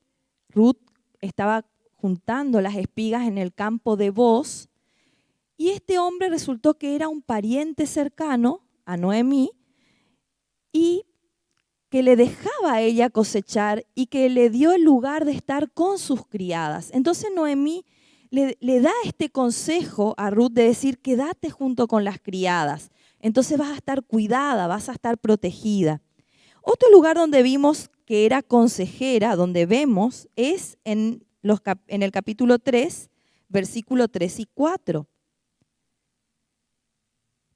Ruth estaba juntando las espigas en el campo de Booz y este hombre resultó que era un pariente cercano a Noemí y que le dejaba a ella cosechar y que le dio el lugar de estar con sus criadas. Entonces Noemí le da este consejo a Ruth de decir, quédate junto con las criadas. Entonces vas a estar cuidada, vas a estar protegida. Otro lugar donde vimos que era consejera, donde vemos, es en el capítulo 3, versículo 3 y 4.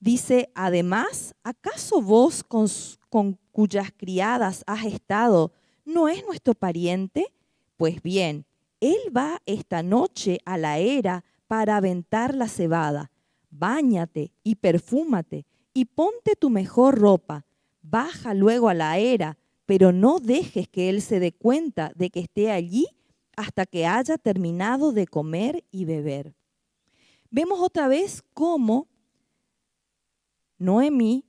Dice, además, ¿acaso vos con cuyas criadas has estado no es nuestro pariente? Pues bien, él va esta noche a la era para aventar la cebada. Báñate y perfúmate y ponte tu mejor ropa. Baja luego a la era, pero no dejes que él se dé cuenta de que esté allí hasta que haya terminado de comer y beber. Vemos otra vez cómo Noemí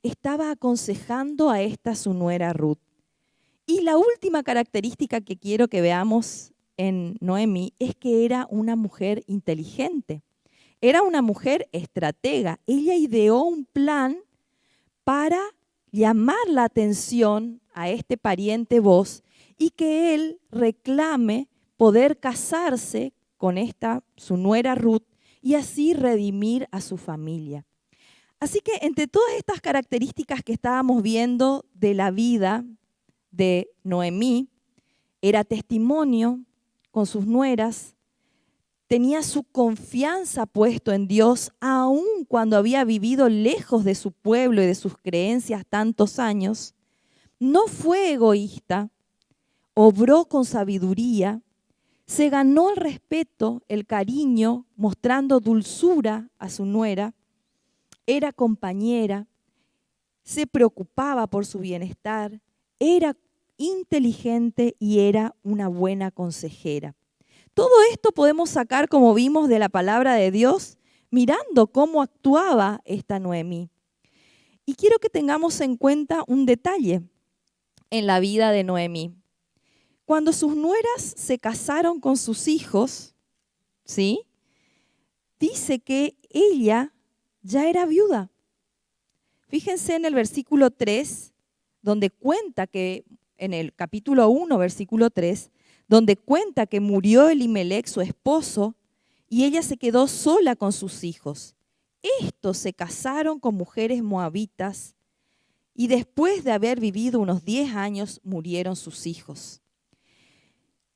estaba aconsejando a esta su nuera Ruth. Y la última característica que quiero que veamos en Noemí es que era una mujer inteligente. Era una mujer estratega. Ella ideó un plan para llamar la atención a este pariente Booz y que él reclame poder casarse con su nuera Ruth, y así redimir a su familia. Así que entre todas estas características que estábamos viendo de la vida de Noemí, era testimonio con sus nueras, tenía su confianza puesto en Dios, aun cuando había vivido lejos de su pueblo y de sus creencias tantos años. No fue egoísta, obró con sabiduría, se ganó el respeto, el cariño, mostrando dulzura a su nuera, era compañera, se preocupaba por su bienestar, era inteligente y era una buena consejera. Todo esto podemos sacar, como vimos, de la palabra de Dios, mirando cómo actuaba esta Noemí. Y quiero que tengamos en cuenta un detalle en la vida de Noemí. Cuando sus nueras se casaron con sus hijos, ¿sí?, dice que ella ya era viuda. Fíjense en el versículo 3, donde cuenta que, en el capítulo 1, versículo 3, donde cuenta que murió Elimelec, su esposo, y ella se quedó sola con sus hijos. Estos se casaron con mujeres moabitas y después de haber vivido unos 10 años murieron sus hijos.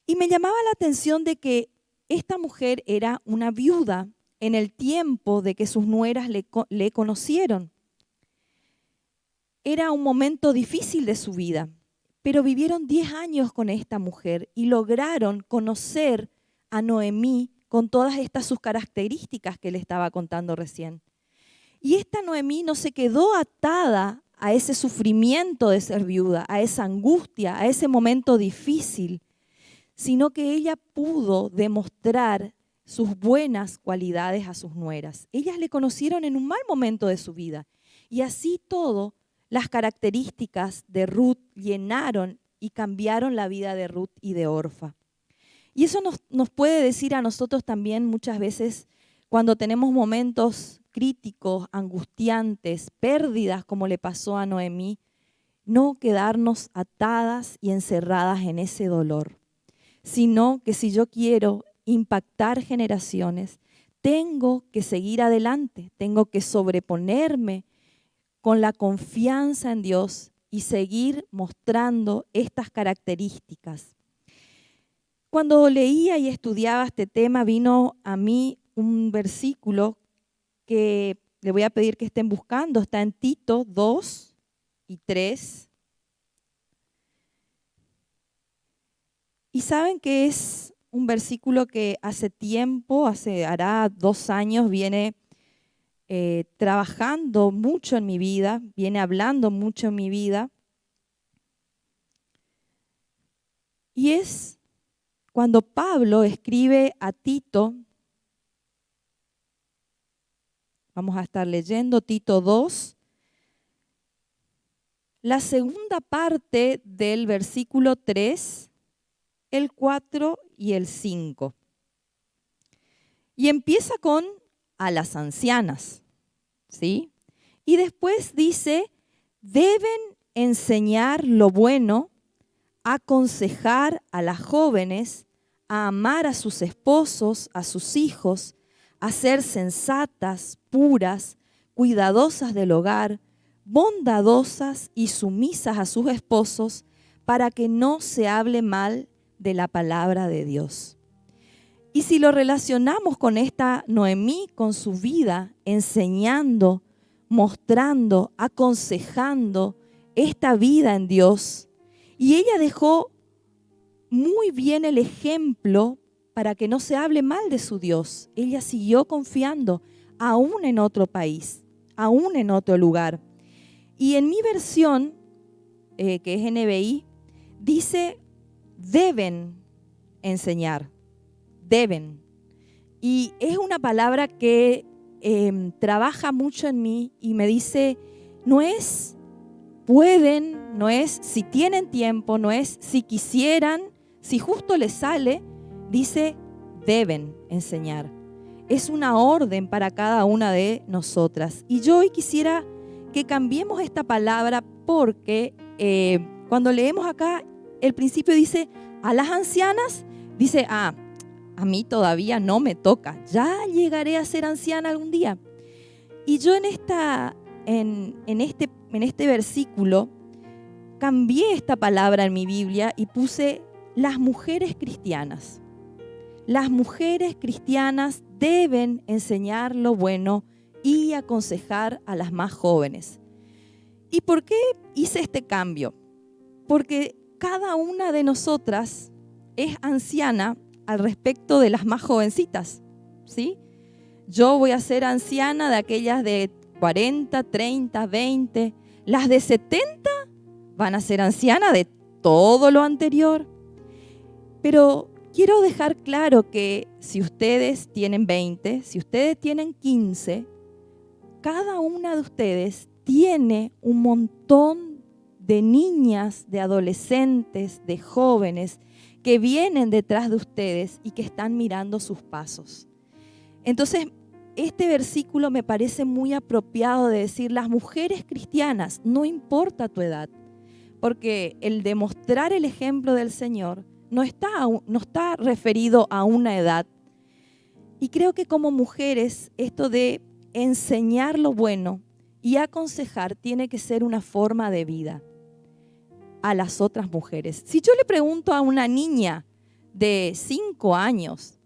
Y me llamaba la atención de que esta mujer era una viuda en el tiempo de que sus nueras le conocieron. Era un momento difícil de su vida, pero vivieron 10 años con esta mujer y lograron conocer a Noemí con todas estas sus características que le estaba contando recién. Y esta Noemí no se quedó atada a ese sufrimiento de ser viuda, a esa angustia, a ese momento difícil, sino que ella pudo demostrar sus buenas cualidades a sus nueras. Ellas le conocieron en un mal momento de su vida y así todo, las características de Ruth llenaron y cambiaron la vida de Ruth y de Orfa. Y eso nos puede decir a nosotros también muchas veces cuando tenemos momentos críticos, angustiantes, pérdidas como le pasó a Noemí, no quedarnos atadas y encerradas en ese dolor, sino que si yo quiero impactar generaciones, tengo que seguir adelante, tengo que sobreponerme con la confianza en Dios y seguir mostrando estas características. Cuando leía y estudiaba este tema, vino a mí un versículo que le voy a pedir que estén buscando, está en Tito 2 y 3. Y saben que es un versículo que hace tiempo, hará 2 años, viene trabajando mucho en mi vida, viene hablando mucho en mi vida. Y es cuando Pablo escribe a Tito, vamos a estar leyendo Tito 2, la segunda parte del versículo 3, el 4 y el 5. Y empieza con a las ancianas, ¿sí? Y después dice, deben enseñar lo bueno, aconsejar a las jóvenes, a amar a sus esposos, a sus hijos, a ser sensatas, puras, cuidadosas del hogar, bondadosas y sumisas a sus esposos, para que no se hable mal de la palabra de Dios. Y si lo relacionamos con esta Noemí, con su vida, enseñando, mostrando, aconsejando esta vida en Dios, y ella dejó muy bien el ejemplo para que no se hable mal de su Dios. Ella siguió confiando, aún en otro país, aún en otro lugar. Y en mi versión, que es NBI, dice, deben enseñar. Deben. Y es una palabra que trabaja mucho en mí y me dice, no es pueden, no es si tienen tiempo, no es si quisieran, si justo les sale, dice deben enseñar. Es una orden para cada una de nosotras. Y yo hoy quisiera que cambiemos esta palabra porque cuando leemos acá, el principio dice a las ancianas, dice a mí todavía no me toca. Ya llegaré a ser anciana algún día. Y yo en este versículo cambié esta palabra en mi Biblia y puse las mujeres cristianas. Las mujeres cristianas deben enseñar lo bueno y aconsejar a las más jóvenes. ¿Y por qué hice este cambio? Porque cada una de nosotras es anciana al respecto de las más jovencitas, ¿sí? Yo voy a ser anciana de aquellas de 40, 30, 20. Las de 70 van a ser ancianas de todo lo anterior. Pero quiero dejar claro que si ustedes tienen 20, si ustedes tienen 15, cada una de ustedes tiene un montón de niñas, de adolescentes, de jóvenes que vienen detrás de ustedes y que están mirando sus pasos. Entonces, este versículo me parece muy apropiado de decir, las mujeres cristianas, no importa tu edad, porque el demostrar el ejemplo del Señor no está referido a una edad. Y creo que como mujeres, esto de enseñar lo bueno y aconsejar tiene que ser una forma de vida a las otras mujeres. Si yo le pregunto a una niña de 5 años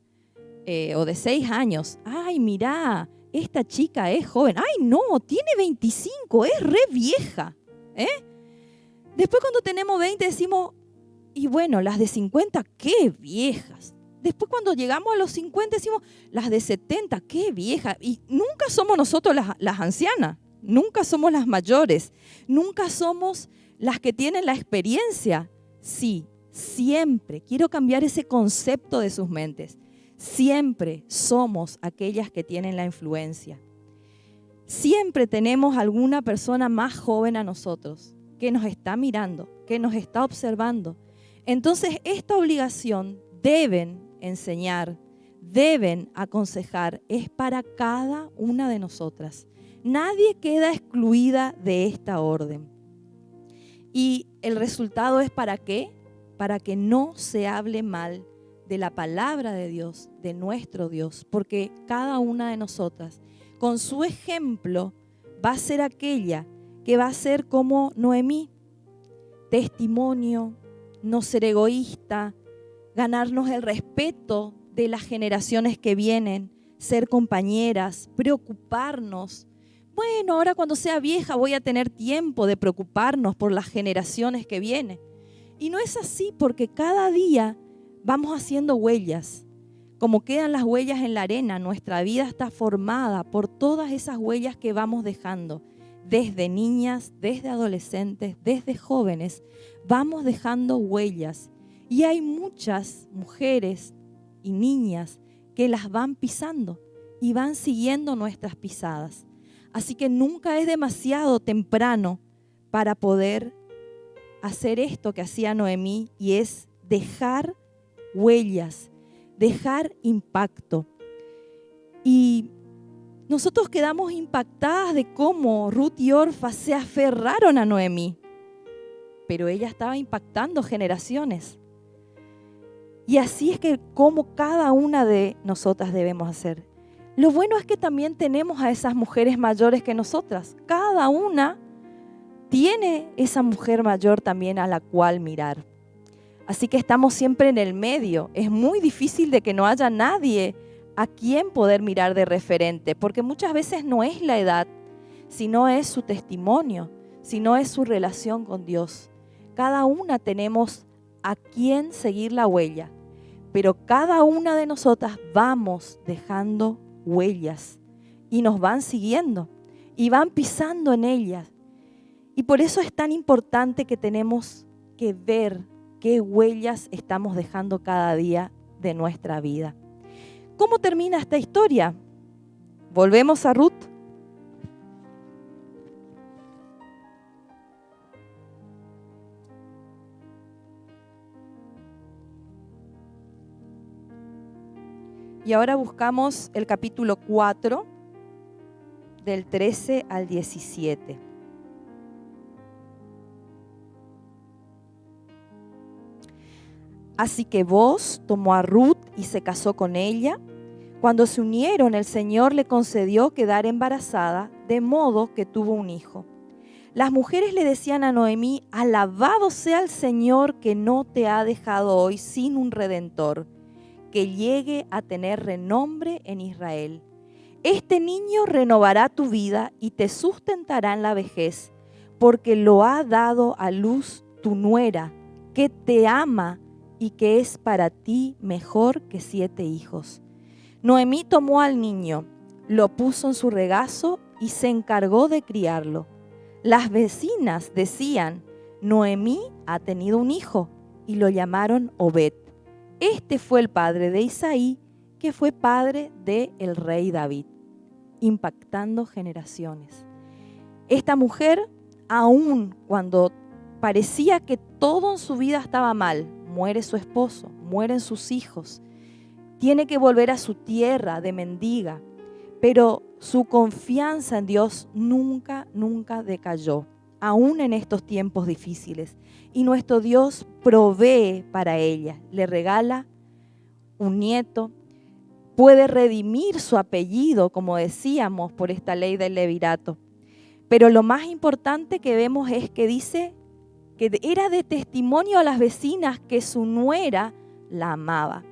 o de 6 años, ay, mira, esta chica es joven, ay, no, tiene 25, es re vieja. Después cuando tenemos 20 decimos, y bueno, las de 50, qué viejas. Después cuando llegamos a los 50 decimos, las de 70, qué viejas. Y nunca somos nosotros las ancianas, nunca somos las mayores, nunca somos las que tienen la experiencia. Sí, siempre, quiero cambiar ese concepto de sus mentes. Siempre somos aquellas que tienen la influencia. Siempre tenemos alguna persona más joven a nosotros que nos está mirando, que nos está observando. Entonces, esta obligación deben enseñar, deben aconsejar, es para cada una de nosotras. Nadie queda excluida de esta orden. Y el resultado es ¿para qué? Para que no se hable mal de la palabra de Dios, de nuestro Dios, porque cada una de nosotras, con su ejemplo, va a ser aquella que va a ser como Noemí, testimonio, no ser egoísta, ganarnos el respeto de las generaciones que vienen, ser compañeras, preocuparnos. Bueno, ahora cuando sea vieja voy a tener tiempo de preocuparnos por las generaciones que vienen. Y no es así, porque cada día vamos haciendo huellas. Como quedan las huellas en la arena, nuestra vida está formada por todas esas huellas que vamos dejando. Desde niñas, desde adolescentes, desde jóvenes, vamos dejando huellas. Y hay muchas mujeres y niñas que las van pisando y van siguiendo nuestras pisadas. Así que nunca es demasiado temprano para poder hacer esto que hacía Noemí, y es dejar huellas, dejar impacto. Y nosotros quedamos impactadas de cómo Ruth y Orfa se aferraron a Noemí, pero ella estaba impactando generaciones. Y así es que como cada una de nosotras debemos hacer. Lo bueno es que también tenemos a esas mujeres mayores que nosotras. Cada una tiene esa mujer mayor también a la cual mirar. Así que estamos siempre en el medio. Es muy difícil de que no haya nadie a quien poder mirar de referente, porque muchas veces no es la edad, sino es su testimonio, sino es su relación con Dios. Cada una tenemos a quien seguir la huella, pero cada una de nosotras vamos dejando huellas y nos van siguiendo y van pisando en ellas. Y por eso es tan importante que tenemos que ver qué huellas estamos dejando cada día de nuestra vida. ¿Cómo termina esta historia? Volvemos a Ruth. Y ahora buscamos el capítulo 4, del 13 al 17. Así que Booz tomó a Ruth y se casó con ella. Cuando se unieron, el Señor le concedió quedar embarazada, de modo que tuvo un hijo. Las mujeres le decían a Noemí: alabado sea el Señor que no te ha dejado hoy sin un redentor, que llegue a tener renombre en Israel. Este niño renovará tu vida y te sustentará en la vejez, porque lo ha dado a luz tu nuera, que te ama y que es para ti mejor que 7 hijos. Noemí tomó al niño, lo puso en su regazo y se encargó de criarlo. Las vecinas decían: Noemí ha tenido un hijo, y lo llamaron Obed. Este fue el padre de Isaí, que fue padre del rey David, impactando generaciones. Esta mujer, aun cuando parecía que todo en su vida estaba mal, muere su esposo, mueren sus hijos, tiene que volver a su tierra de mendiga, pero su confianza en Dios nunca decayó, aún en estos tiempos difíciles. Y nuestro Dios provee para ella, le regala un nieto, puede redimir su apellido, como decíamos, por esta ley del levirato. Pero lo más importante que vemos es que dice que era de testimonio a las vecinas que su nuera la amaba.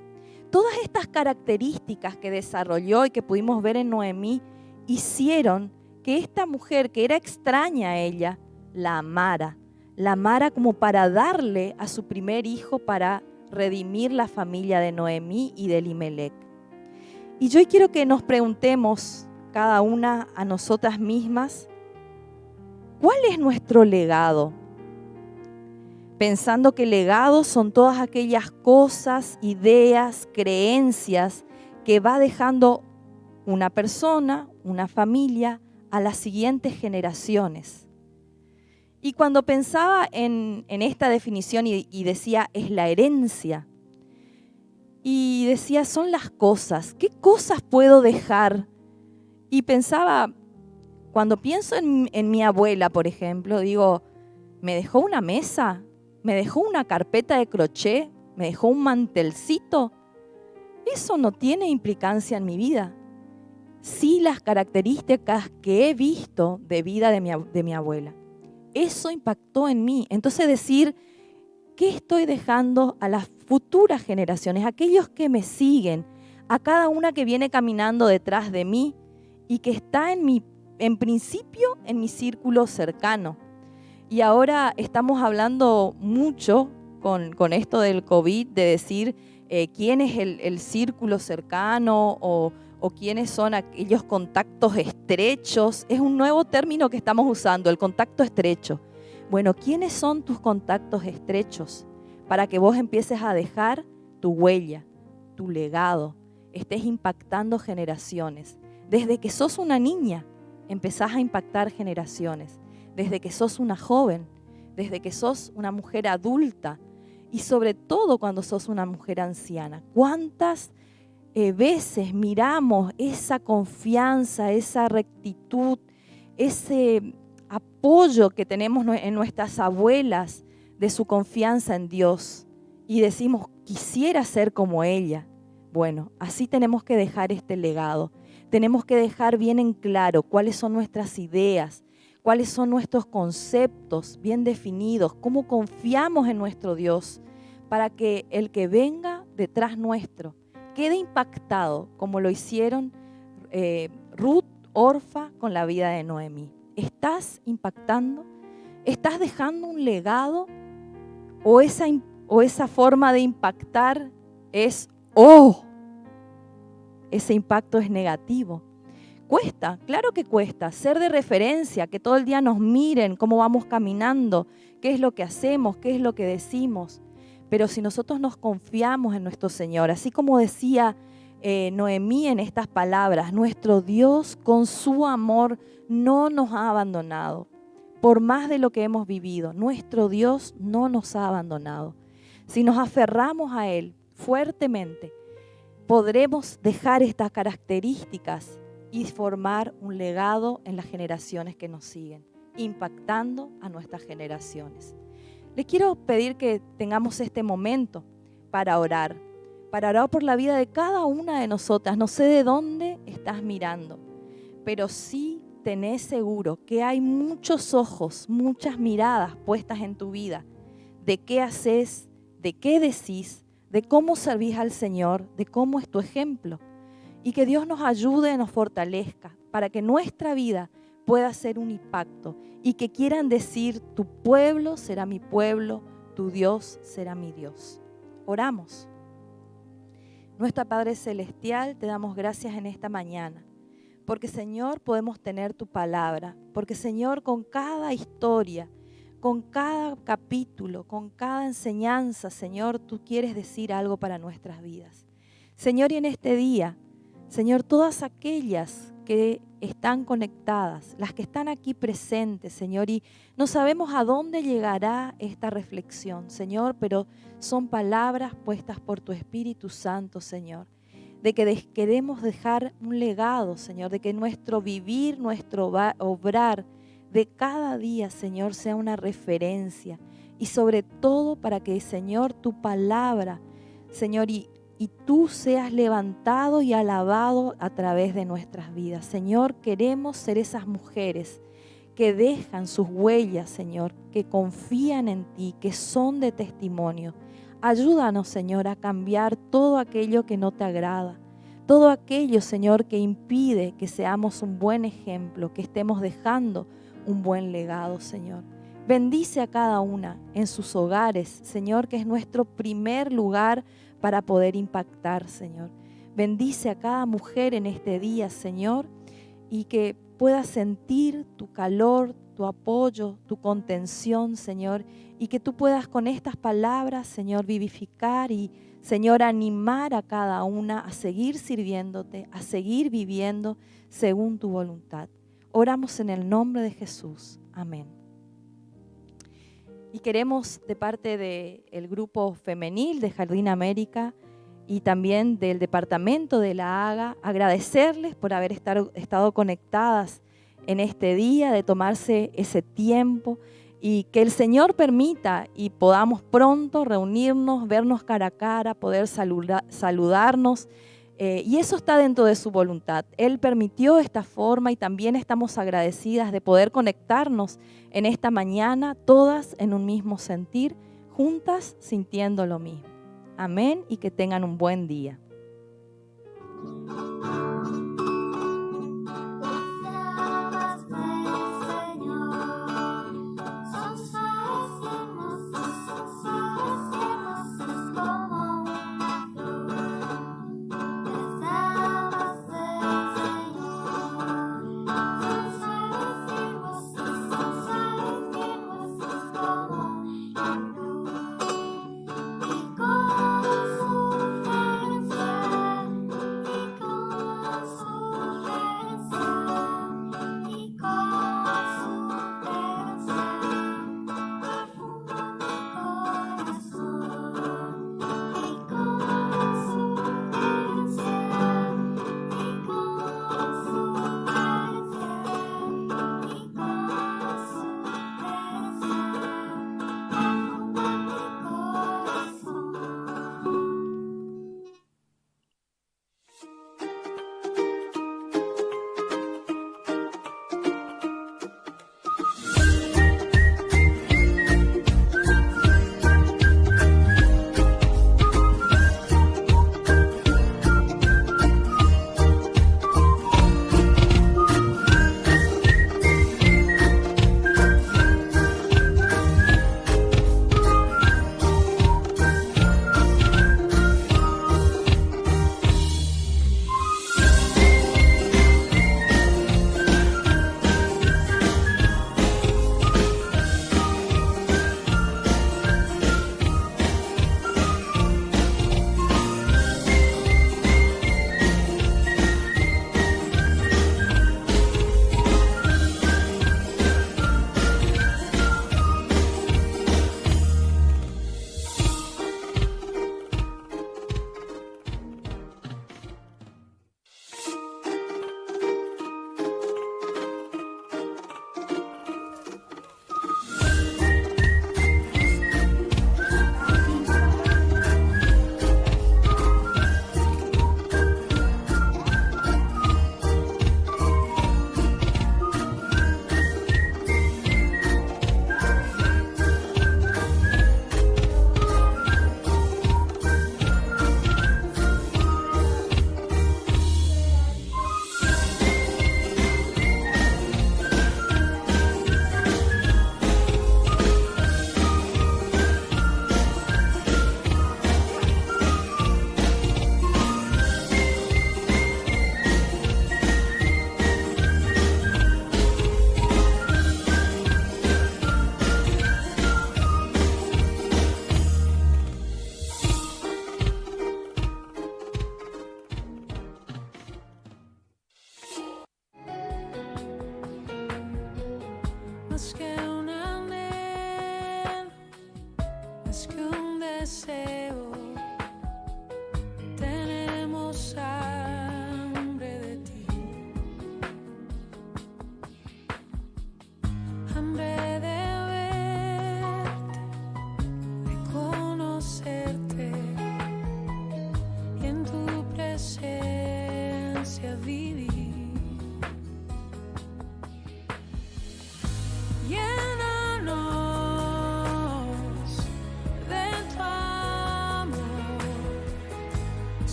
Todas estas características que desarrolló y que pudimos ver en Noemí hicieron que esta mujer, que era extraña a ella, la amara como para darle a su primer hijo para redimir la familia de Noemí y de Elimelec. Y yo quiero que nos preguntemos cada una a nosotras mismas, ¿cuál es nuestro legado? Pensando que legados son todas aquellas cosas, ideas, creencias que va dejando una persona, una familia, a las siguientes generaciones. Y cuando pensaba en esta definición y decía, es la herencia, y decía, son las cosas, ¿qué cosas puedo dejar? Y pensaba, cuando pienso en mi abuela, por ejemplo, digo, ¿me dejó una mesa? ¿Me dejó una carpeta de crochet? ¿Me dejó un mantelcito? Eso no tiene implicancia en mi vida. Sí, las características que he visto de vida de mi abuela. Eso impactó en mí. Entonces decir, ¿qué estoy dejando a las futuras generaciones? Aquellos que me siguen, a cada una que viene caminando detrás de mí y que está en principio en mi círculo cercano. Y ahora estamos hablando mucho con esto del COVID, de decir quién es el círculo cercano o quiénes son aquellos contactos estrechos. Es un nuevo término que estamos usando, el contacto estrecho. Bueno, ¿quiénes son tus contactos estrechos? Para que vos empieces a dejar tu huella, tu legado, estés impactando generaciones. Desde que sos una niña, empezás a impactar generaciones. Desde que sos una joven, desde que sos una mujer adulta y sobre todo cuando sos una mujer anciana. ¿Cuántas veces miramos esa confianza, esa rectitud, ese apoyo que tenemos en nuestras abuelas de su confianza en Dios y decimos, quisiera ser como ella? Bueno, así tenemos que dejar este legado. Tenemos que dejar bien en claro cuáles son nuestras ideas, cuáles son nuestros conceptos bien definidos, cómo confiamos en nuestro Dios, para que el que venga detrás nuestro quede impactado, como lo hicieron Ruth, Orfa, con la vida de Noemí. ¿Estás impactando? ¿Estás dejando un legado? ¿O esa forma de impactar es, ese impacto es negativo? Cuesta, claro que cuesta, ser de referencia, que todo el día nos miren cómo vamos caminando, qué es lo que hacemos, qué es lo que decimos. Pero si nosotros nos confiamos en nuestro Señor, así como decía Noemí en estas palabras, nuestro Dios con su amor no nos ha abandonado. Por más de lo que hemos vivido, nuestro Dios no nos ha abandonado. Si nos aferramos a Él fuertemente, podremos dejar estas características y formar un legado en las generaciones que nos siguen, impactando a nuestras generaciones. Les quiero pedir que tengamos este momento para orar por la vida de cada una de nosotras. No sé de dónde estás mirando, pero sí tenés seguro que hay muchos ojos, muchas miradas puestas en tu vida, de qué haces, de qué decís, de cómo servís al Señor, de cómo es tu ejemplo. Y que Dios nos ayude, nos fortalezca, para que nuestra vida pueda ser un impacto y que quieran decir, tu pueblo será mi pueblo, tu Dios será mi Dios. Oramos. Nuestro Padre Celestial, te damos gracias en esta mañana, porque Señor podemos tener tu palabra, porque Señor con cada historia, con cada capítulo, con cada enseñanza, Señor, tú quieres decir algo para nuestras vidas. Señor, y en este día, Señor, todas aquellas que están conectadas, las que están aquí presentes, Señor, y no sabemos a dónde llegará esta reflexión, Señor, pero son palabras puestas por tu Espíritu Santo, Señor, de que queremos dejar un legado, Señor, de que nuestro vivir, nuestro obrar de cada día, Señor, sea una referencia, y sobre todo para que, Señor, tu palabra, Señor, y tú seas levantado y alabado a través de nuestras vidas. Señor, queremos ser esas mujeres que dejan sus huellas, Señor, que confían en ti, que son de testimonio. Ayúdanos, Señor, a cambiar todo aquello que no te agrada, todo aquello, Señor, que impide que seamos un buen ejemplo, que estemos dejando un buen legado, Señor. Bendice a cada una en sus hogares, Señor, que es nuestro primer lugar para poder impactar, Señor. Bendice a cada mujer en este día, Señor, y que pueda sentir tu calor, tu apoyo, tu contención, Señor, y que tú puedas con estas palabras, Señor, vivificar y, Señor, animar a cada una a seguir sirviéndote, a seguir viviendo según tu voluntad. Oramos en el nombre de Jesús. Amén. Y queremos, de parte del grupo femenil de Jardín América y también del departamento de la AGA, agradecerles por haber estado conectadas en este día, de tomarse ese tiempo, y que el Señor permita y podamos pronto reunirnos, vernos cara a cara, poder saludarnos. Y eso está dentro de su voluntad. Él permitió esta forma y también estamos agradecidas de poder conectarnos en esta mañana, todas en un mismo sentir, juntas sintiendo lo mismo. Amén, y que tengan un buen día.